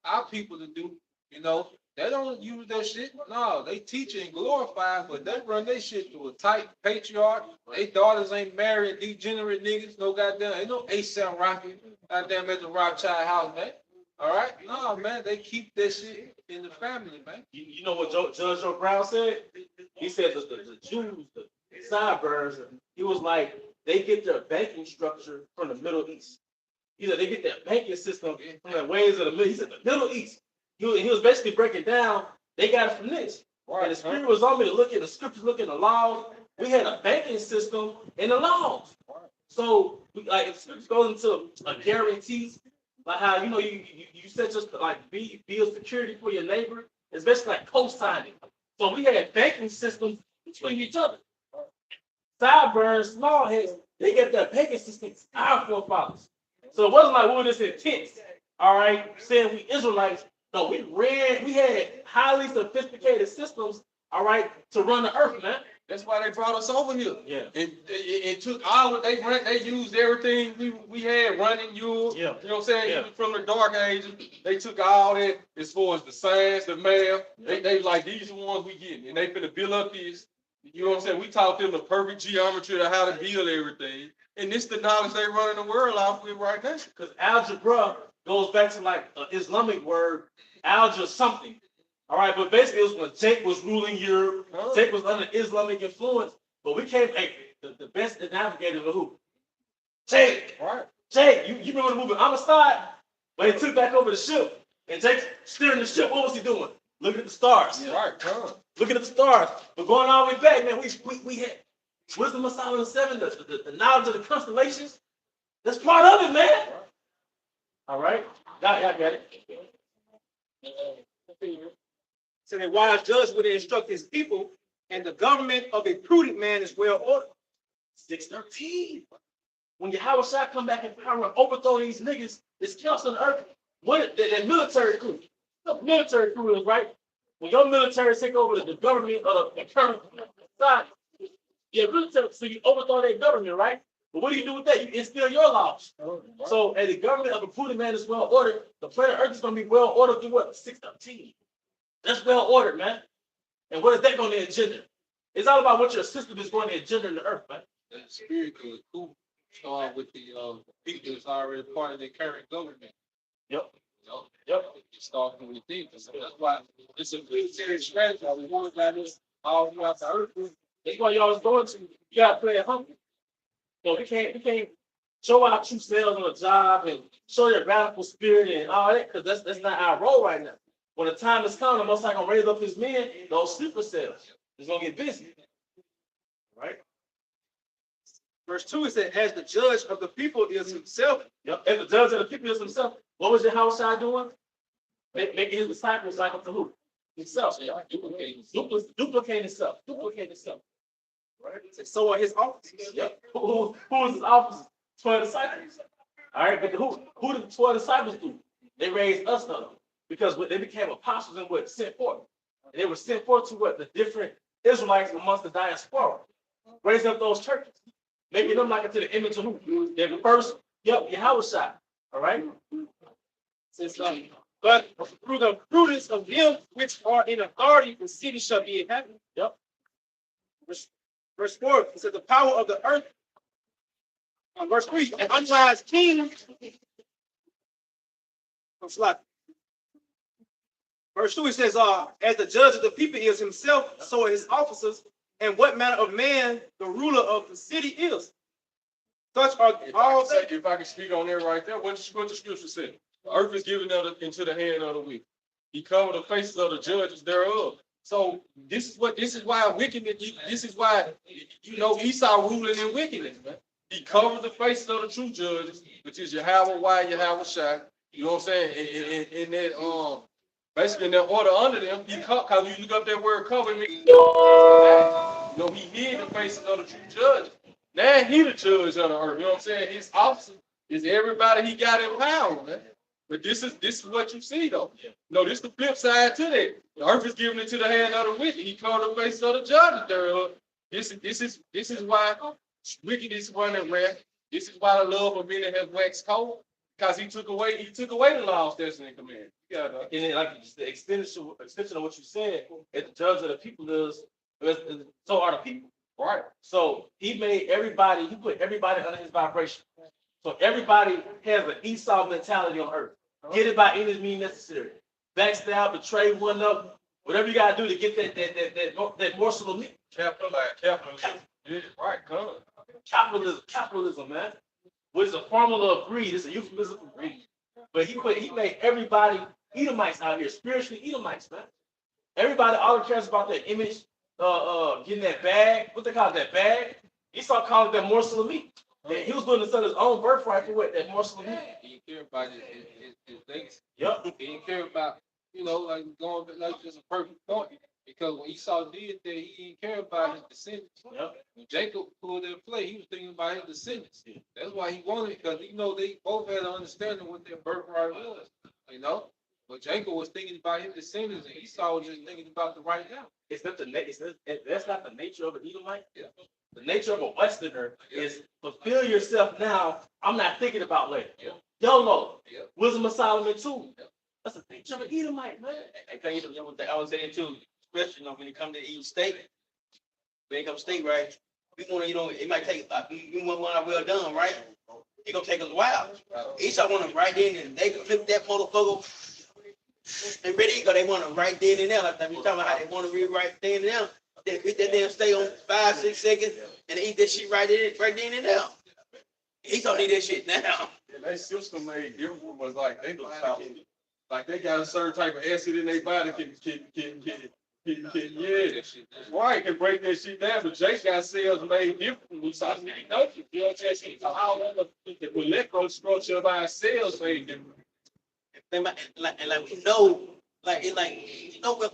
Speaker 3: our people to do, you know, they don't use that shit. No, they teach it and glorify it, but they run their shit through a tight patriarch. They daughters ain't married degenerate niggas, no goddamn, ain't no A$AP Rocky, goddamn at the Rothschild house, man. All right? No, man, they keep that shit in the family, man.
Speaker 4: You know what Judge Joe Brown said? He said the Jews, the sideburns, he was like, they get their banking structure from the Middle East. He said they get their banking system from the ways of the Middle East. He said the Middle East. He was basically breaking down, they got it from this. And the spirit was on me to look at the scriptures, look at the laws. We had a banking system and the laws. So, like, if scripture goes into a guarantee, like how, you know, you said just like be a security for your neighbor, it's basically like co-signing. So we had banking systems between each other. Sideburns, small heads, they get their banking systems, our forefathers. So it wasn't like we were just intense, all right, saying we Israelites. No, we had highly sophisticated systems, all right, to run the earth, man.
Speaker 2: That's why they brought us over here.
Speaker 4: Yeah.
Speaker 2: It took all of they used everything we had running you.
Speaker 4: Yeah.
Speaker 2: You know what I'm saying?
Speaker 4: Yeah.
Speaker 2: Even from the dark ages, they took all that as far as the science, the math. They like these are the ones we getting, and they finna build up this. You know what I'm saying? We taught them the perfect geometry of how to build everything, and this the knowledge they running the world off with right now.
Speaker 4: Because algebra goes back to like an Islamic word, algebra something. All right, but basically it was when Jake was ruling Europe. Jake was under Islamic influence, but we came, hey, the best navigator of who? Jake.
Speaker 2: Right.
Speaker 4: Jake, you remember the movie Amistad? When he took back over the ship, and Jake steering the ship, what was he doing? Looking at the stars.
Speaker 2: Right.
Speaker 4: Looking at the stars. But going all the way back, man, we had Wisdom of Solomon 7, the knowledge of the constellations. That's part of it, man. All right. Y'all got it.
Speaker 5: So the wise judge would instruct his people, and the government of a prudent man is well ordered.
Speaker 4: 6:13. When Yahweh come back in power and overthrow these niggas, this chaos on the earth, what that military coup. The military coup is right. When your military take over the government of the current side, yeah, military, so you overthrow their government, right? But what do you do with that? You instill your laws. So as the government of a prudent man is well ordered, the planet Earth is going to be well ordered through what? 6:13. That's well ordered, man. And what is that going to engender? It's all about what your system is going to engender in the earth, man.
Speaker 3: The spiritual coup start with the people that's already part of the current government.
Speaker 4: Yep.
Speaker 3: You know?
Speaker 4: Yep.
Speaker 3: It starts from within. So that's why it's a good serious strategy. We want about this all throughout the earth.
Speaker 4: That's why y'all was going to. You got to play it humble. So we can't show our true selves on a job and show your radical spirit and all that, because that's not our role right now. When the time is coming, the Most High gonna raise up his men, those sleeper cells. It's gonna get busy. Right?
Speaker 5: Verse 2 is that as the judge of the people is himself.
Speaker 4: Yep. And the judge of the people is himself. What was Yahushua doing? Making his disciples like unto who? Himself. Duplicate himself. Duplicate himself. Right?
Speaker 5: So are his officers.
Speaker 4: Yep. Who was his officers? 12 disciples. All right, but who did the 12 disciples do? They raised us up because they became apostles and what sent forth. And they were sent forth to what the different Israelites amongst the diaspora. Raise up those churches, making them like into the image of who? They're the first, Yahushua. All right.
Speaker 5: Says, but through the prudence of them which are in authority, the city shall be inhabited.
Speaker 4: Yep.
Speaker 5: Verse 4, it says, the power of the earth. Verse 3, an unwise king. Verse 2, it says, as the judge of the people is himself, so are his officers, and what manner of man the ruler of the city is. Such are all.
Speaker 3: If I can speak on there right there, what the scripture said. The earth is given into the hand of the wicked. He covered the faces of the judges thereof. So this is why wickedness, this is why, Esau ruling in wickedness, man. He covered the faces of the true judges, which is Yahweh, Yahweh Shai. You know what I'm saying? In that, basically in that order under them, because you look up that word cover, he hid the faces of the true judges. Now he the judge of the earth. You know what I'm saying? His officer is everybody he got in power, man. But this is what you see, though. No, this is the flip side to that. The earth is given into the hand of the wicked. He covered the face of the judges thereof. This is why wickedness is running rampant. This is why the love of many has waxed cold. Because he took away the laws, statutes, and commandments.
Speaker 4: And then, like the extension of what you said, if the judge of the people is, so are the people.
Speaker 3: Right.
Speaker 4: So he put everybody under his vibration. So everybody has an Esau mentality on earth. Get it by any means necessary. Backstab, betray one up, whatever you gotta do to get that morsel of meat.
Speaker 3: Capitalism. Yeah, right, come.
Speaker 4: Capitalism, man. Which is a formula of greed. It's a euphemism for greed. But he made everybody Edomites out here, spiritually Edomites, man. Everybody all cares about their image, getting that bag. What they call it, that bag? Esau called it that morsel of meat. And he was going to sell his own birthright for what? That morsel of meat.
Speaker 3: He didn't care about his things.
Speaker 4: Yep.
Speaker 3: He didn't care about, like going like just a perfect point. Because when Esau did that, he didn't care about his descendants.
Speaker 4: Yep.
Speaker 3: When Jacob pulled that play, he was thinking about his descendants. That's why he wanted it, because they both had an understanding what their birthright was. But Jacob was thinking about his descendants, and Esau was just thinking about the right now.
Speaker 4: That's not the nature of an Edomite. Yeah. The nature of a Westerner is fulfill yourself now. I'm not thinking about later. Yeah. YOLO. Yeah. Wisdom of Solomon too. Yeah. That's the nature of an Edomite, man.
Speaker 1: I was saying too, especially when it comes to eating steak. When it comes to steak, right? We want to, it might take, we want one well done, right? It's gonna take us a while. Esau want to right then and they can flip that motherfucker. And ready to go, they want to right then and there. Like we talking about how they want to read right then and there. They eat that damn steak on 5-6 seconds and they eat that shit right then and there. Esau need that shit now.
Speaker 3: And that system made different was like they got a certain type of acid in their body right, can break that shit down. But Jake got cells made differently. So I mean, how the molecular structure of our cells made different.
Speaker 1: Like we know, what we like we know that.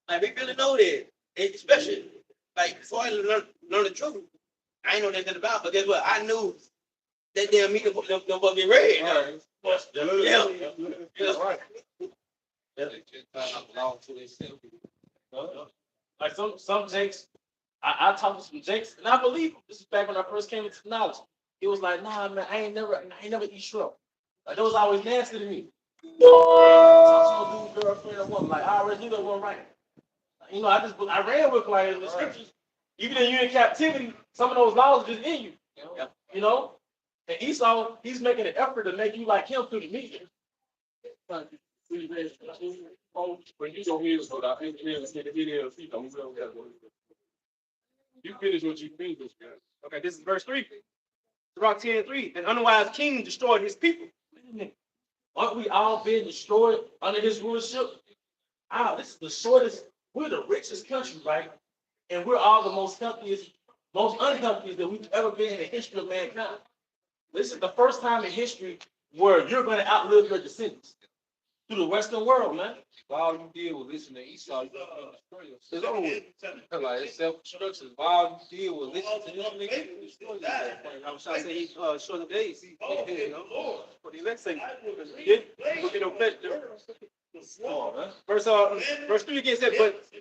Speaker 1: Like we really know that. And especially like before I learn the truth, I ain't know nothing about. But guess what? I knew that damn meat them fucking red.
Speaker 3: Right.
Speaker 1: Yeah.
Speaker 3: Right.
Speaker 4: Like some Jakes, I talked to some Jakes, and I believe them. This is back when I first came into knowledge. He was like, nah, man, I ain't never eat shrimp. Like, that was always nasty to me. Talk to no dude, girlfriend, or woman. Like, I already knew that wasn't right. I ran with like the scriptures. Even if you're in captivity, some of those laws are just in you. And Esau, he's making an effort to make you like him through the media.
Speaker 3: You finish what you finish.
Speaker 5: Okay, this is verse 3. Sirach 10:3. An unwise king destroyed his people.
Speaker 4: Aren't we all being destroyed under his rulership? This is the shortest. We're the richest country, right? And we're all the most unhealthiest that we've ever been in the history of mankind. This is the first time in history where you're going to outlive your descendants. through the Western world, man.
Speaker 3: While you deal with listening to Esau, you can destroy yourself.
Speaker 4: It's over with.
Speaker 3: Like it's self-destruction. While you deal with listening to them niggas, you destroy yourself.
Speaker 5: I'm trying to say he short of days. You know, for the elect sake. Look at no pleasure. Verse 3 again said,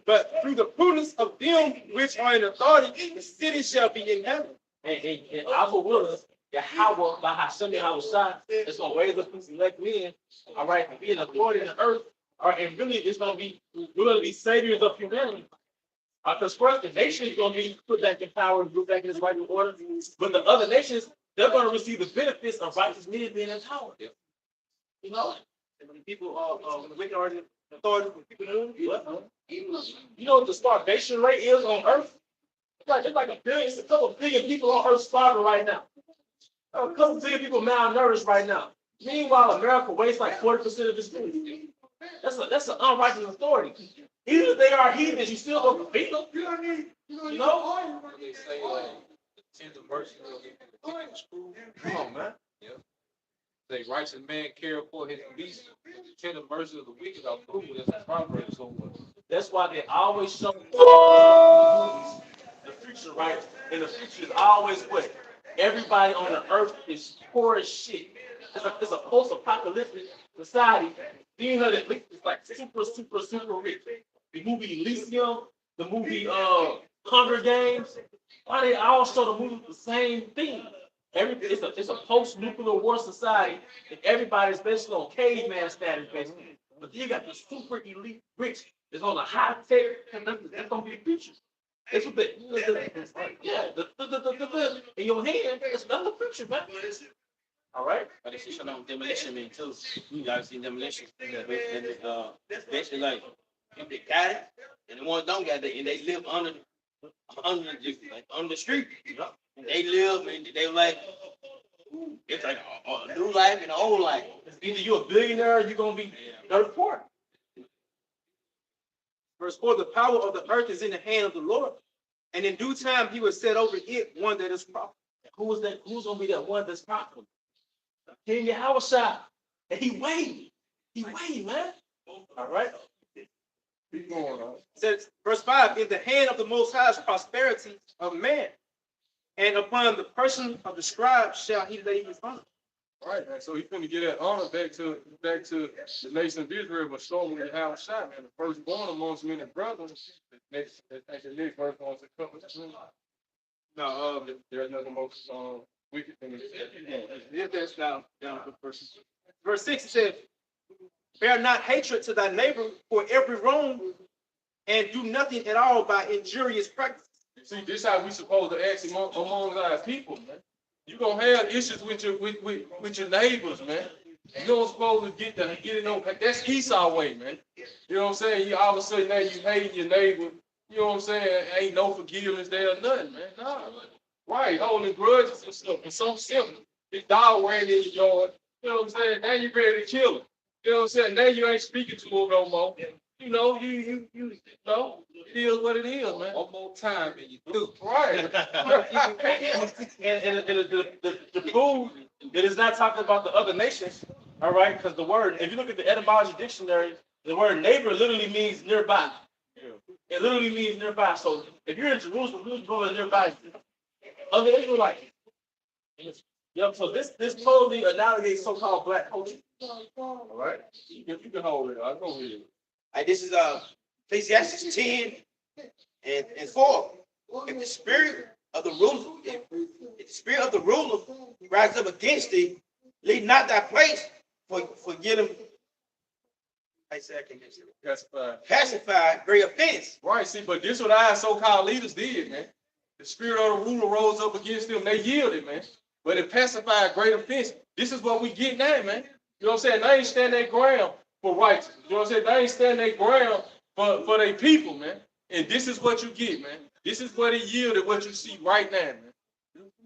Speaker 5: but through the prudence of them which are in authority, the city shall be inhabited.
Speaker 4: And our will, Yahweh, by Hashem Yahushua, it's gonna raise up these elect men, all right, to be an authority in the earth, all right, and really it's gonna be, we're gonna be saviors of humanity. Because first, the nation is gonna be put back in power and put back in its rightful order, but the other nations, they're gonna receive the benefits of righteous men being in power. You know?
Speaker 5: And when people when the wicked are in authority, when people do
Speaker 4: You know what the starvation rate is on earth? It's like a couple billion people on earth starving right now. A couple billion people malnourished right now. Meanwhile, America wastes like 40% of its food. That's an unrighteous authority. Even if they are heathens, you still don't feed them. You know?
Speaker 3: They say the tender mercy of the wicked.
Speaker 4: Come on, man.
Speaker 3: Say righteous man care for his beast, but the tender mercy of the wicked are cruel. That's a proverb so much.
Speaker 4: That's why they always show the future, right? And the future is always what? Everybody on the earth is poor as shit. It's a post-apocalyptic society. You know that it's like super rich. The movie Elysium, the movie Hunger Games, why they all show the movie the same thing? It's a post-nuclear war society, and everybody's basically on caveman status, basically. But then you got the super elite rich that's on a high tech, and that's gonna be the future. That's what in your hand, it's another future, man. All right.
Speaker 1: But they show on demolition man too. You guys see demolition. Basically like if they got it and the ones don't got it and they live under the street, you know. And they live and they like it's like a new life and an old life.
Speaker 4: Either you're a billionaire or you're gonna be dirt poor.
Speaker 5: Verse 4, the power of the earth is in the hand of the Lord, and in due time he will set over it one that is profitable.
Speaker 4: Who is that? Who's gonna be that one that's profitable? King Yahushua. And he waited. He waited, man. All right.
Speaker 3: Keep going on.
Speaker 5: It says, verse 5, in the hand of the Most High is prosperity of man, and upon the person of the scribe shall he lay his honor.
Speaker 3: All right, man. So he's going to get that honor back to the nation of Israel, but show them when you have a shot, man. The firstborn amongst many brothers. The next verse wants to come. No, there's nothing most wicked thing.
Speaker 5: That's down to verse 6. It says, bear not hatred to thy neighbor for every wrong, and do nothing at all by injurious practice.
Speaker 3: See, this is how we supposed to act among our people, man. You're gonna have issues with your neighbors, man. You don't supposed to get it on. That's Esau way, man. You know what I'm saying? You all of a sudden now you hate your neighbor. You know what I'm saying? Ain't no forgiveness there or nothing, man. Nah. Right, holding grudges and stuff. It's so simple. This dog ran in your yard. You know what I'm saying? Now you ready to kill him. You know what I'm saying? Now you ain't speaking to him no more. You know, you know, it is what it is, man. One more time and you do. Right.
Speaker 4: and the food, it is not talking about the other nations, all right? Because the word, if you look at the etymology dictionary, the word neighbor literally means nearby. It literally means nearby. So if you're in Jerusalem, who's going nearby? Other Israelites. Yep. So this totally analogates so-called black culture. All right.
Speaker 3: You can hold it. I'll go with you.
Speaker 1: This is Ecclesiastes 10 and 4. If the spirit of the ruler, if the spirit of the ruler rise up against thee, leave not thy place for getting. I say I can't get it. Pacify great offense.
Speaker 3: Right. See, but this is what our so-called leaders did, man. The spirit of the ruler rose up against them. They yielded, man. But it pacified great offense. This is what we getting at, man. You know what I'm saying? They ain't stand their ground for righteousness. You know what I'm saying? They ain't stand their ground for their people, man. And this is what you get, man. This is what it yielded, what you see right now, man.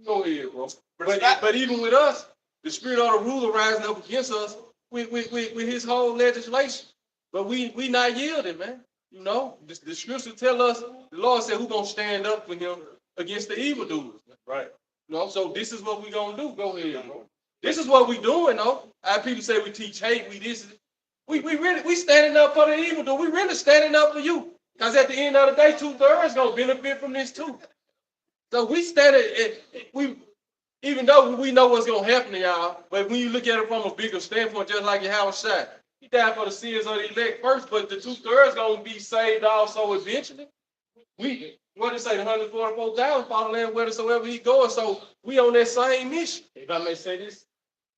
Speaker 3: Go ahead, bro. But even with us, the spirit of the ruler rising up against us with his whole legislation. But we not yielding, man. You know, the scripture tell us, the Lord said, who's going to stand up for him against the evildoers? Right. You know, so this is what we going to do. Go ahead, bro. This is what we doing, though. Our people say we teach hate, we we standing up for the evil, do we really standing up for you? Because at the end of the day, 2/3 gonna benefit from this too. So we standing, we even though we know what's gonna happen to y'all, but when you look at it from a bigger standpoint, just like your house shot, he died for the sins of the elect first, but the 2/3 gonna be saved also eventually. What did it say? The 144,000 follow land whithersoever he goes. So we on that same mission.
Speaker 4: If I may say this,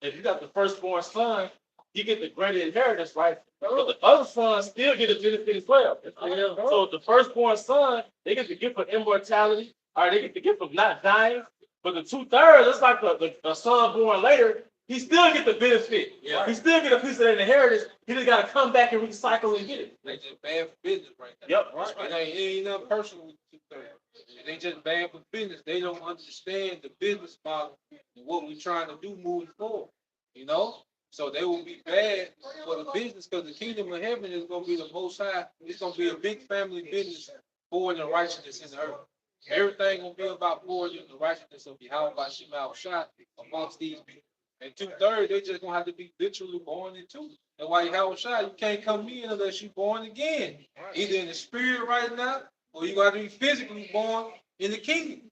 Speaker 4: if you got the firstborn son, you get the greater inheritance, right? But the other sons still get a benefit as well. So the firstborn son, they get the gift of immortality, or they get the gift of not dying. But the 2/3, it's like the son born later, he still get the benefit.
Speaker 3: Yeah.
Speaker 4: He still get a piece of that inheritance. He just got to come back and recycle and get it.
Speaker 3: They just bad for business right now.
Speaker 4: Yep.
Speaker 3: Right. It ain't nothing personal with the 2/3. They just bad for business. They don't understand the business model and what we're trying to do moving forward. You know? So they will be bad for the business because the kingdom of heaven is going to be the most high. It's going to be a big family business forwarding the righteousness in the earth. Everything going to be about forwarding the righteousness of Yahweh by Shema Shah amongst these people. And 2/3, they just going to have to be literally born into it. That's why Yahweh Shah, you can't come in unless you're born again. Either in the spirit right now, or you got to be physically born in the kingdom.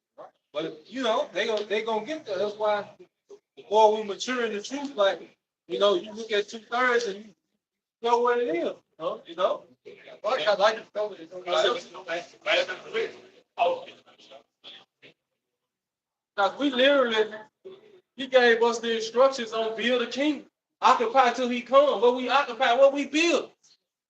Speaker 3: But, you know, they gonna get there. That's why the more we mature in the truth, like, you know, you look at 2/3 and you know what it is. Huh? You know? I like to know it. Because we literally, he gave us the instructions on build a kingdom. Occupy till he come. What we occupy, what we build.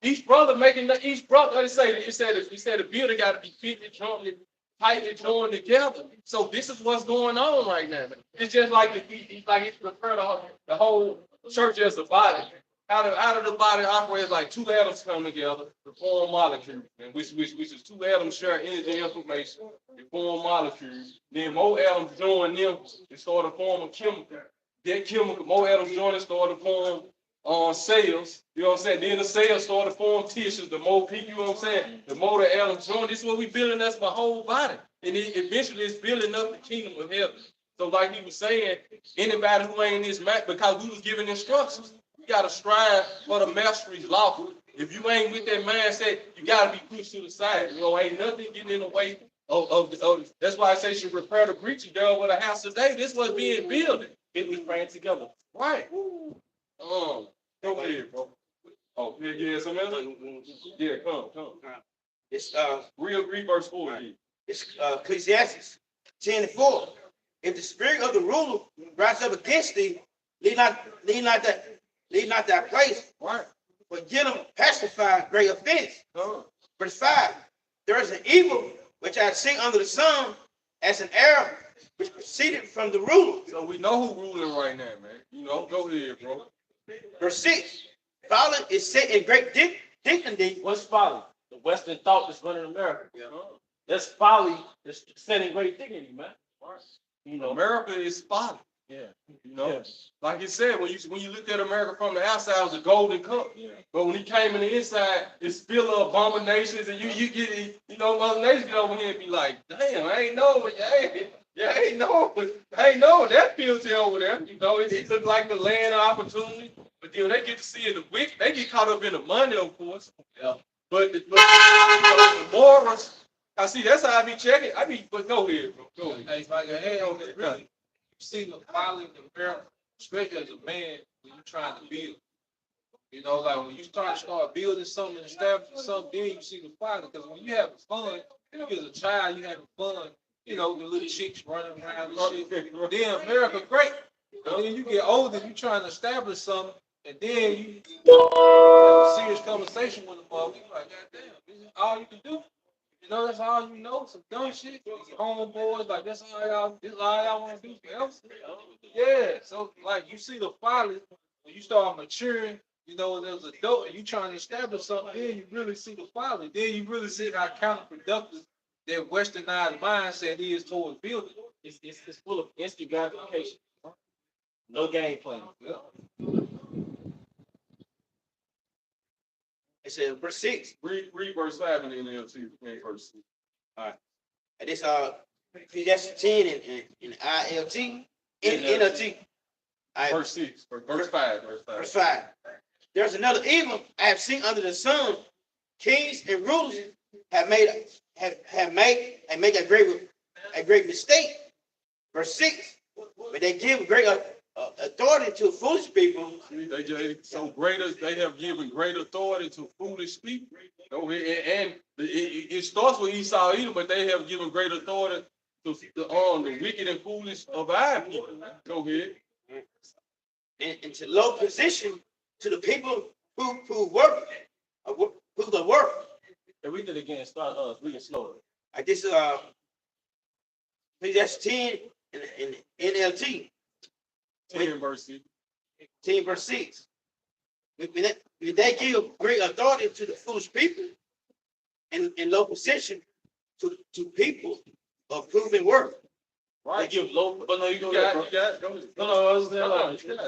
Speaker 3: Each brother, they say, he said the builder got to be fitly joined, tightly joined together. So this is what's going on right now. It's just like it's referred to the whole church as a body. Out of the body operates like two atoms come together to form molecules, and which is two atoms share energy information to form molecules. Then more atoms join them and start to form a chemical. That chemical, more atoms join and start to form cells. You know what I'm saying? Then the cells start to form tissues. The more people, you know what I'm saying? The more the atoms join. This is what we building. That's my whole body, and eventually it's building up the kingdom of heaven. So like he was saying, anybody who ain't in this map, because we was giving instructions. You got to strive for the mastery's lawful. If you ain't with that mindset, you got to be pushed to the side. You know, ain't nothing getting in the way of that's why I say you repair the breach you done with a house today. This was being built.
Speaker 4: Get we praying together.
Speaker 3: Right. Go ahead, bro. Oh, yeah, some other? Yeah, come.
Speaker 1: It's
Speaker 3: Real Greek verse 4.
Speaker 1: it's Ecclesiastes 10:4. If the spirit of the ruler rise up against thee, leave not that place,
Speaker 3: Right.
Speaker 1: but get them pacify great offense.
Speaker 3: Come.
Speaker 1: Verse 5. There is an evil which I see under the sun as an error which proceeded from the ruler.
Speaker 3: So we know who ruling right now, man. You know, go ahead, bro.
Speaker 1: Verse 6. Folly is set in great dignity.
Speaker 4: What's folly? The Western thought that's running America. That's folly that's setting great dignity, man. You know,
Speaker 3: America is folly.
Speaker 4: yeah.
Speaker 3: You know,
Speaker 4: Yeah.
Speaker 3: like you said, when you looked at America from the outside, it was a golden cup.
Speaker 4: Yeah.
Speaker 3: But when he came in the inside, it's full of abominations, and you get, you know, Mother Nature get over here and be like, damn, I ain't know, that filthy over there. You know, it looked like the land of opportunity. But then when they get to see the wicked, they get caught up in the money, of course.
Speaker 4: Yeah.
Speaker 3: But you know, the morals, I see that's how I be checking. But go ahead, bro. Go ahead. Hey, like, really, you see the folly in America, especially as a man, when you're trying to build. You know, like when you start building something, establishing something, then you see the folly. Because when you having fun, you as a child, you having fun. You know, the little chicks running around and shit. Then America great. But then you get older, you trying to establish something, and then you have a serious conversation with the mother. You like, God damn, this is all you can do. You know, that's all you know, some dumb shit. Your homeboys, like this is all y'all want to do forever. Yeah, so like you see the folly when you start maturing. You know, there's a adult, and you trying to establish something. Then you really see the folly. Then you really see how counterproductive that westernized mindset is towards building.
Speaker 4: It's full of instant gratification. No game plan.
Speaker 1: It says verse 6.
Speaker 3: Read verse 5 in the NLT first.
Speaker 1: All right. And this Ecclesiastes 10 in ILT, in NLT. All right,
Speaker 3: Verse 6, verse 5.
Speaker 1: verse 5. there's another evil I have seen under the sun. Kings and rulers have made a great mistake. Verse 6. But they give great authority to foolish people.
Speaker 2: They have given great authority to foolish people. And it starts with Esau either, but they have given great authority to the wicked and foolish of our people. Go ahead.
Speaker 1: And to low position to the people who work, who the work.
Speaker 4: And read it again. Start reading slowly.
Speaker 1: Like this, that's 10 in NLT.
Speaker 2: 10 verse 6.
Speaker 1: 10 verse 6. When they give great authority to the foolish people and low position to people of proven work.
Speaker 4: They give low, but no, you got it. No,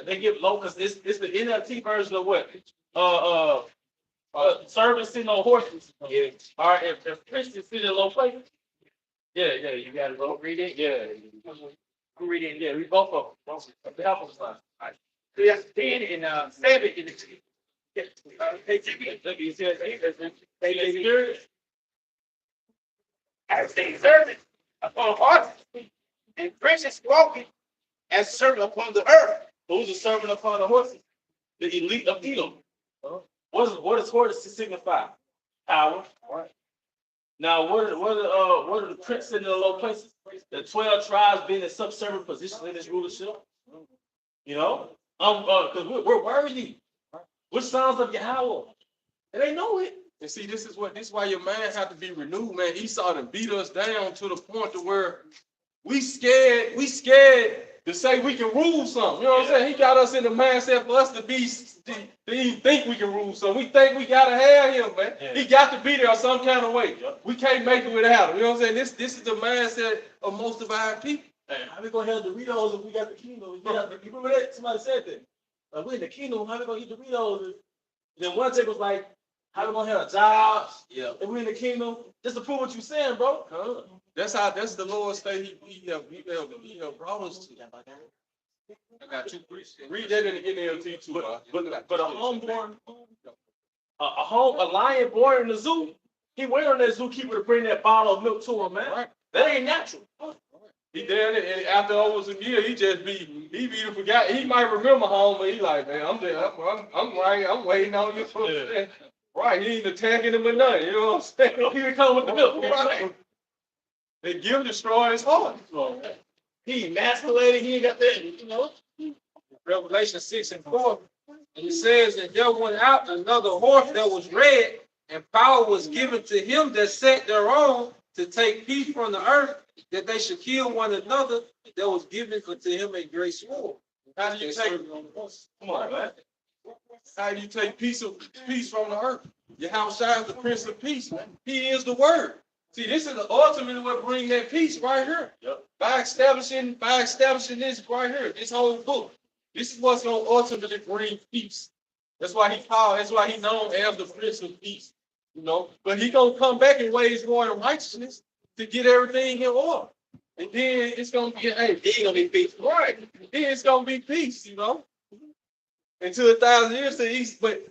Speaker 4: they give low because it's the NLT version of what? Servants sitting on horses. Yeah. All right, if Christians sit in low places. Yeah, you got it, bro. Read it. Yeah. I'm reading. Yeah, we both of them. The help us. All right. So that's 10 and 7 in the. You see that?
Speaker 1: As they servant upon horses, and princes walking as servant upon the earth.
Speaker 4: Who's a servant upon the horses? The elite of Edom. What does horses signify? Power. Right. Now, what are the princes in the low places? The 12 tribes being in subservient positions in this rulership. You know, because we're worthy. We're sons of Yahweh, and they know it.
Speaker 2: And see, this is why your mind have to be renewed, man. Esau done beat us down to the point to where we scared to say we can rule something. You know what I'm saying? He got us in the mindset for us to even think we can rule something. We think we gotta have him, man. Yeah. He got to be there some kind of way. Yeah. We can't make it without him. You know what I'm saying? This is the mindset of most of our people.
Speaker 4: Hey, how we gonna have Doritos if we got the kingdom? You remember that? Somebody said that. Like, we're in the kingdom, how we gonna eat Doritos? And then one chick was like, how we gonna have jobs? Yeah. If we're in the kingdom, just to prove what you're saying, bro.
Speaker 2: That's the Lord's state he have brought us to. I got 2 Christians. Read that in the NLT too.
Speaker 4: But a homeborn, a lion born in the zoo, he waited on that zookeeper to bring that bottle of milk to him, man. Right. That ain't natural.
Speaker 2: He did it, and after over some years, he forgot. He might remember home, but he like, man, I'm there. I'm waiting on you. Yeah. Right, he ain't attacking him or nothing. You know what I'm saying?
Speaker 4: He would come with the milk.
Speaker 2: Right. They give him destroy his heart.
Speaker 4: He emasculated. He ain't got that. You know.
Speaker 3: Revelation 6:4, and it says, and there went out another horse that was red, and power was given to him that sat thereon to take peace from the earth, that they should kill one another. That was given unto him a great sword.
Speaker 2: How do you take? Come on, man. How do you take peace from the earth? Yahushua is the Prince of Peace, man. He is the Word. See, this is the ultimate what bring that peace right here. Yep. By establishing this right here, this whole book. This is what's going to ultimately bring peace. That's why he known as the Prince of Peace. You know, but he gonna come back in ways more in righteousness to get everything in order. And then it's gonna be, then it's gonna be peace. Right. Then it's gonna be peace, you know. Until 1,000 years to east, but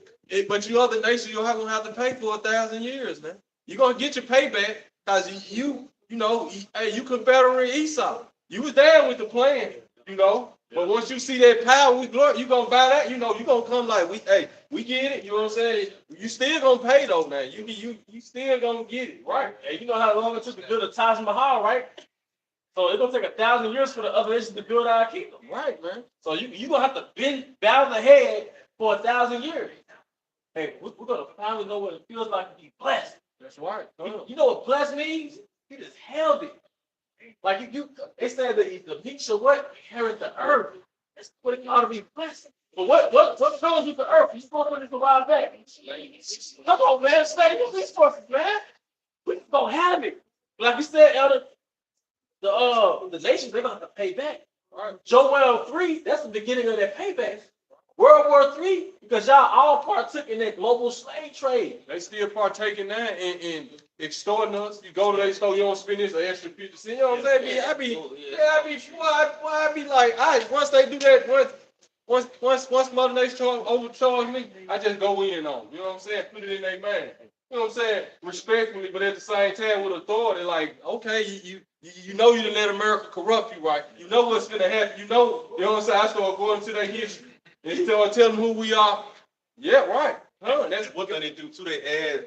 Speaker 2: you other nations, you're gonna have to pay for 1,000 years, man. You're gonna get your payback because you Confederate Esau. You was there with the plan, you know. But once you see that power with glory, you gonna buy that, you know, you gonna come like we get it, you know what I'm saying? You still gonna pay though, man. You still gonna get it, right?
Speaker 4: And you know how long it took to build a Taj Mahal, right? So it's gonna take 1,000 years for the other nations to build our kingdom.
Speaker 2: Right, man.
Speaker 4: So you gonna have to bow the head for 1,000 years. Hey, we're gonna finally know what it feels like to be blessed.
Speaker 2: That's right.
Speaker 4: You know what blessed means? You just held it. Like they said that the meek shall what? Inherit the earth. That's what it ought to be blessed. But what comes with the earth? You're supposed to put this a while back. Come on, man. Stay with these forces, man. We're gonna have it. Like you said, Elder, the nations, they're gonna have to pay back. Right. Joel 3, that's the beginning of that payback. World War III, because y'all all partook in that global slave trade.
Speaker 2: They still partake in that and extorting us. You go to their store, you don't spend this extra 50 cents. You know what I'm saying? I be like, once they do that,
Speaker 3: Once Mother Nature overcharge me, I just go in on them. You know what I'm saying? Put it in their mind. You know what I'm saying? Respectfully, but at the same time with authority, like, okay, you know you done let America corrupt you, right? You know what's gonna happen. You know what I'm saying? I start going to their history and start telling them who we are. Yeah, right. Huh, that's
Speaker 2: One thing they do too, they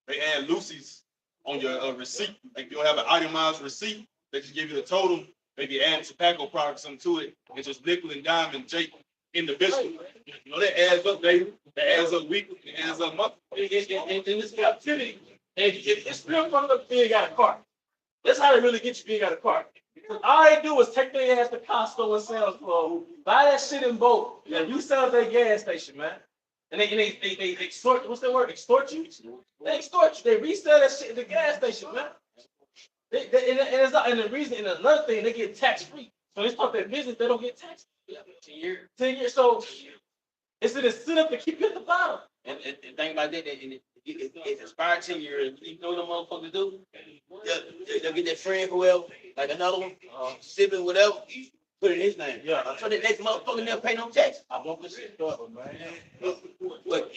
Speaker 2: add Lucy's on your receipt. Like if you don't have an itemized receipt, they just give you the total, maybe add tobacco products something to it. It's just nickel and dime and Jake individual. You know, that adds up daily, that adds up weekly, that adds up monthly.
Speaker 4: In this captivity, and it's real fun to being out of car. That's how they really get you being out of car. Because all they do is take their ass to Costco and Sam's Club, buy that shit in bulk, and you sell at their gas station, man. And they extort, what's that word? Extort you? They extort you. They resell that shit at the gas station, man. And the reason, and another thing, they get tax free. So they start their business, they don't get taxed. 10 years. 10 years. So it's an incentive to keep you at the bottom.
Speaker 1: And think about that, it expired 10 years. You know what them motherfuckers do? They'll get their friend, whoever, like another one, sibling, whatever, put it in his name.
Speaker 4: Yeah.
Speaker 1: So the next motherfucker never pay no tax.
Speaker 4: I want this shit started, man.
Speaker 1: But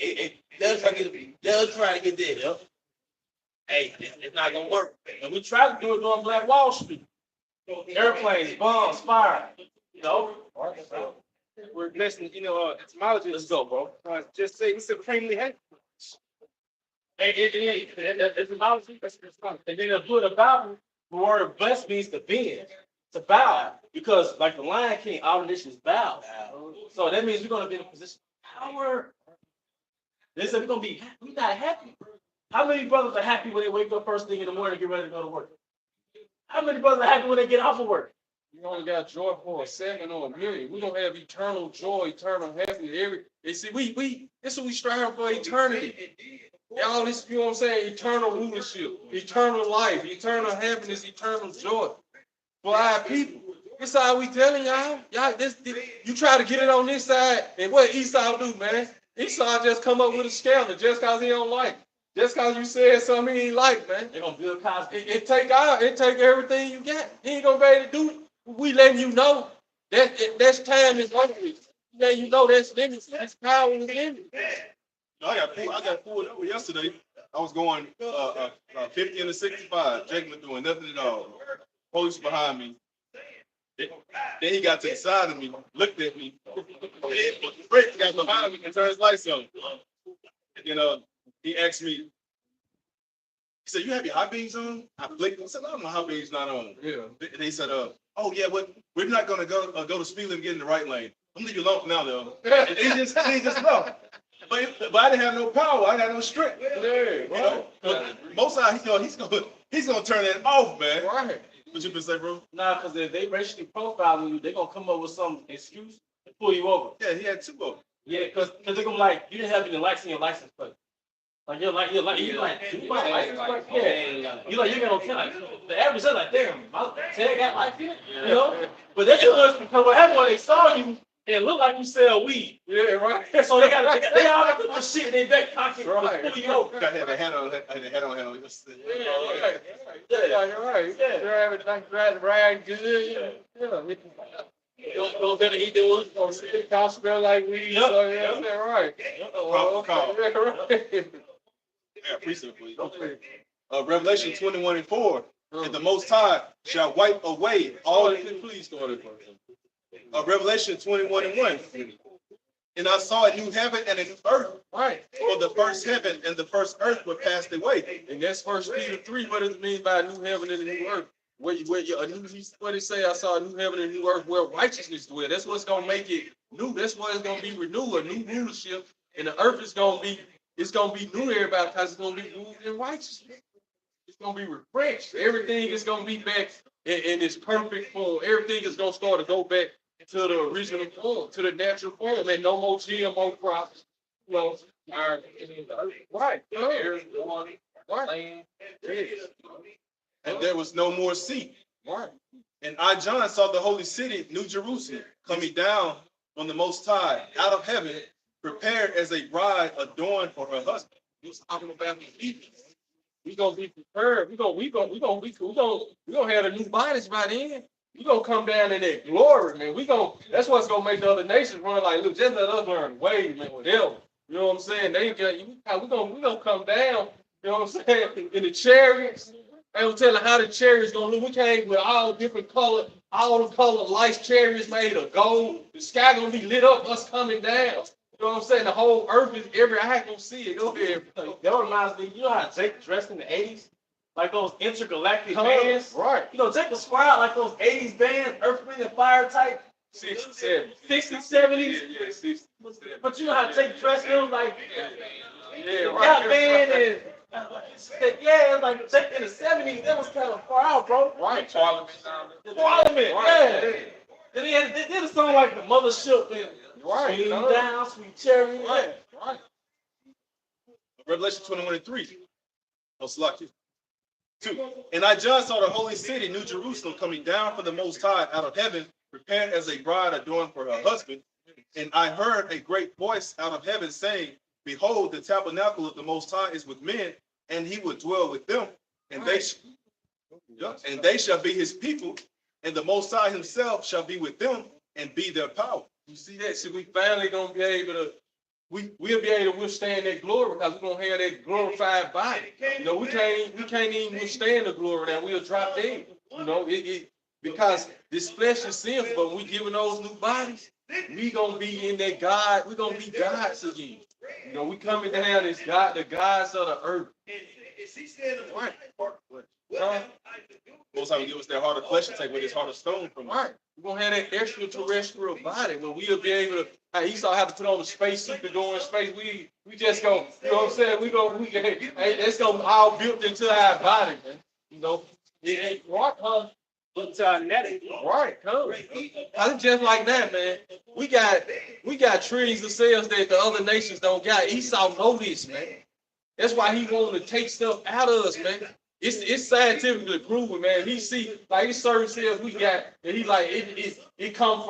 Speaker 1: they'll try to get there.
Speaker 4: Yep.
Speaker 1: Hey, it's not gonna work.
Speaker 4: And we tried to do it on Black Wall Street. Airplanes, bombs, fire. You know?
Speaker 5: We're blessed, etymology.
Speaker 4: Let's go, bro.
Speaker 5: Just say supremely happy.
Speaker 4: It's an analogy. And then the Bible, the word blessed means to bend, to bow. Because like the Lion King, our nations bow. So that means we're gonna be in a position of power. They said we're not happy. How many brothers are happy when they wake up first thing in the morning and get ready to go to work? How many brothers are happy when they get off of work?
Speaker 3: You only got joy for a second or a million. We're gonna have eternal joy, eternal happiness. This is what we strive for, eternity. All this, you know what I'm saying? Eternal rulership, eternal life, eternal happiness, eternal joy for our people. This how we telling y'all. You try to get it on this side, and what Esau do, man? Esau just come up with a scandal just cause he don't like. Just cause you said something he ain't like, man.
Speaker 4: They're gonna build Cosby.
Speaker 3: It take everything you got. He ain't gonna be able to do it. We letting you know that's time is over. Letting you know that's limits. That's power is limit.
Speaker 2: I got pulled over yesterday. I was going 50 and a 65. Jake was doing nothing at all. Police behind me. Then he got to the side of me, looked at me. Rick got behind me and turned his lights on. He asked me, he said, "You have your high beams on?" I blinked. I said, "No, my high beams not on."
Speaker 3: Yeah.
Speaker 2: They said, "Oh yeah, we're not gonna go to speed limit and get in the right lane. I'm leaving you alone now, though." And he just no. But I didn't have no power. I got no strength.
Speaker 3: Yeah,
Speaker 2: But most of he's gonna turn that off, man.
Speaker 3: right.
Speaker 2: What you been say, bro?
Speaker 4: Nah, because if they racially profiling you, they're gonna come up with some excuse to pull you over.
Speaker 2: Yeah, he had two of them.
Speaker 4: Yeah, because they're gonna be like, you didn't have any lights in your license plate. You're like, you got no tag. The average is like, damn, my tag got lights in it, you know? But that's just because what happened when they saw you, it looked like you sell weed.
Speaker 3: Yeah, right.
Speaker 4: So they all got to put shit in their back pocket to pull you over.
Speaker 2: Got the head on him.
Speaker 3: You're right. Driving right good.
Speaker 4: Don't better eat the ones.
Speaker 3: Don't see the car smell like weed.
Speaker 4: Yep.
Speaker 3: So yeah, right.
Speaker 2: Yeah, appreciate it, please. Revelation 21:4. And the Most High shall wipe away all. Please start it. Revelation 21:1. And I saw a new heaven and a new earth.
Speaker 3: Right.
Speaker 2: For the first heaven and the first earth were passed away.
Speaker 3: And that's 1 Peter 3. What does it mean by a new heaven and a new earth? What it say? I saw a new heaven and a new earth where righteousness dwell. That's what's gonna make it new. That's what it's gonna be renewed, a new rulership, and the earth is gonna be new to everybody because it's gonna be ruled in righteousness. It's gonna be refreshed. Everything is gonna be back in its perfect form. Everything is gonna start to go back to the original form, to the natural form, and no more GMO crops. Right. Right.
Speaker 2: And there was no more sea.
Speaker 3: Right.
Speaker 2: And I, John, saw the holy city, New Jerusalem, coming down from the Most High, out of heaven, prepared as a bride adorned for her husband.
Speaker 3: He was talking about the people. We gonna be prepared. We gonna have the new bodies by then. We gonna come down in that glory, man. That's what's gonna make the other nations run like, look, just let us learn the way, man, whatever. You know what I'm saying? We gonna come down, you know what I'm saying, in the chariots. They were telling how the chariots gonna look. We came with all different color, all the color lights, chariots made of gold. The sky gonna be lit up, us coming down. You know what I'm saying? The whole earth is every eye gonna see it. Go ahead.
Speaker 4: That reminds me, you know how Jake dressed in the 80s? Like those intergalactic bands?
Speaker 3: Right.
Speaker 4: You know, Jake was squad like those 80s bands, Earth, Wind, and Fire type.
Speaker 3: 67.
Speaker 4: 60s, 70s.
Speaker 3: Yeah, 60.
Speaker 4: But you know how Jake dressed him like
Speaker 3: Yeah,
Speaker 4: got
Speaker 3: right.
Speaker 4: band and yeah, it's like Jake in the 70s. That was kind of far out, bro.
Speaker 3: Right. Parliament.
Speaker 4: Parliament, yeah. Then they did a song like the Mothership and
Speaker 3: Right.
Speaker 4: Sweet Down, Sweet Cherry.
Speaker 3: Right. Right.
Speaker 2: Revelation 21:3. Oh, Salaki. 2. And I, John, saw the holy city, New Jerusalem, coming down from the Most High out of heaven, prepared as a bride adorned for her husband. And I heard a great voice out of heaven saying, behold, the tabernacle of the Most High is with men, and he will dwell with them, and they shall be his people, and the Most High himself shall be with them and be their power.
Speaker 3: You see that? So we finally gonna be able to, we'll be able to withstand that glory because we're gonna have that glorified body. You know, we can't even withstand the glory now. We'll drop dead. You know, because this flesh is sinful, but when we giving those new bodies, we gonna be in that God, we're gonna be gods again. You know, we coming down as God, the gods of the earth. Right.
Speaker 2: Most High will give us that heart of flesh and take away this heart of stone from us.
Speaker 3: Right. We're gonna have that extraterrestrial body where we'll be able to. Esau have to put on the spacesuit to go in space. We just go. You know what I'm saying? It's gonna all built into our body, man. You know, it ain't right, huh?
Speaker 5: Look to our netting.
Speaker 3: Right, come. It's just like that, man. We got trillions of cells that the other nations don't got. Esau know this, man. That's why he wanting to take stuff out of us, man. It's scientifically proven, man. He see like these certain cells we got, and he like it come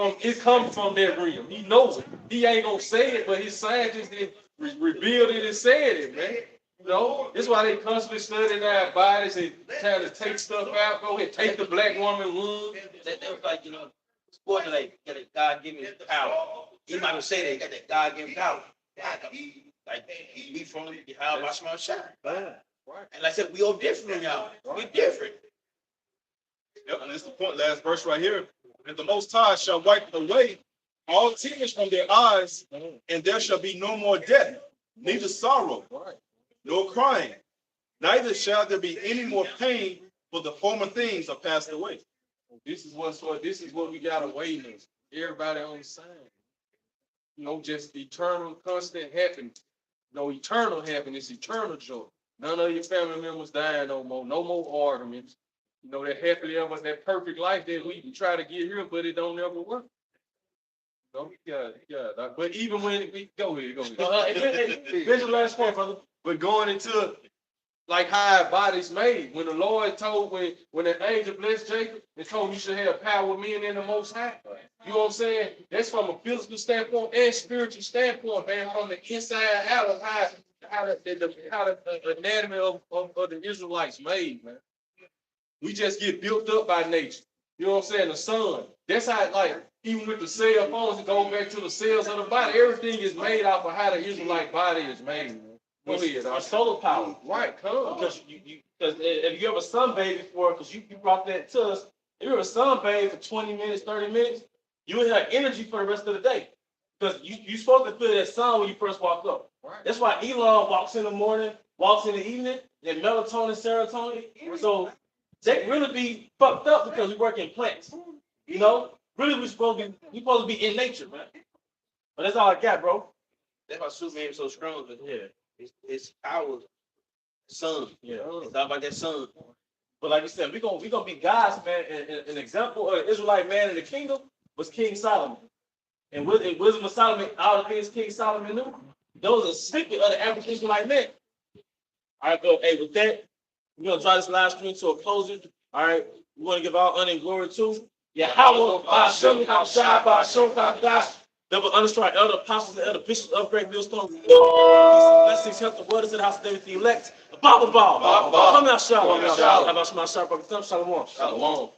Speaker 3: from that realm. He knows it. He ain't gonna say it, but his scientists revealed it and said it, man. You know, that's why they constantly studying our bodies and trying to take stuff out. Go ahead, take the black woman womb.
Speaker 1: That was like, sports like got that God-given power. You might say they got that God-given power. Like we from the how about small shine. And like I said, we all different from y'all. We different.
Speaker 2: Yep, and this is the point, last verse right here. And the Most High shall wipe away all tears from their eyes, and there shall be no more death, neither sorrow, nor crying, neither shall there be any more pain, for the former things are passed away.
Speaker 3: This is what we got awaiting us. Everybody on the side. You know, just eternal, constant happiness. No eternal happiness, eternal joy. None of your family members dying no more. No more arguments. You know, that happily ever, that perfect life that we try to get here, but it don't never work. No, yeah. But even when we go ahead. Here's the last point, brother. But going into like how our body's made. When the Lord told, when the angel blessed Jacob, they told him you should have power with men in the Most High. You know what I'm saying? That's from a physical standpoint and spiritual standpoint, man. From the inside out of how the anatomy of the Israelites made, man. We just get built up by nature. You know what I'm saying? The sun. That's how, like, even with the cell phones, it goes back to the cells of the body. Everything is made off of how the Israelite body is made, man.
Speaker 4: Our solar power.
Speaker 3: Right, come.
Speaker 4: Because if you ever sunbathe before, because you brought that to us, if you ever sunbathe for 20 minutes, 30 minutes, you will have energy for the rest of the day. Because you supposed to feel that sun when you first walk up.
Speaker 3: Right.
Speaker 4: That's why Elon walks in the morning, walks in the evening, and melatonin, serotonin. So they really be fucked up because we work in plants. You know? Really we supposed to be in nature, man. But that's all I got, bro.
Speaker 1: That's why Superman is so strong. But yeah, it's power. Sun.
Speaker 4: Yeah.
Speaker 1: It's all about that sun.
Speaker 4: But like you said, we gonna be gods, man. And an example of an Israelite man in the kingdom was King Solomon. And wisdom of Solomon, all the things King Solomon knew, those are snippet of the African Israelite man. All right, go. Hey, with that, we're gonna draw this live stream to a closure. All right, we want to give all honor and glory to Yahweh, Ba'ashem, Hashai, Ba'ashem, Hashai, double underscore elder apostles and elder bishops of Great Millstone. Peace and blessings, health, and waters in the house of David the elect. Baba Ball. Come out, Shalom. How about Shema Sharp? Shalom.
Speaker 3: Shalom.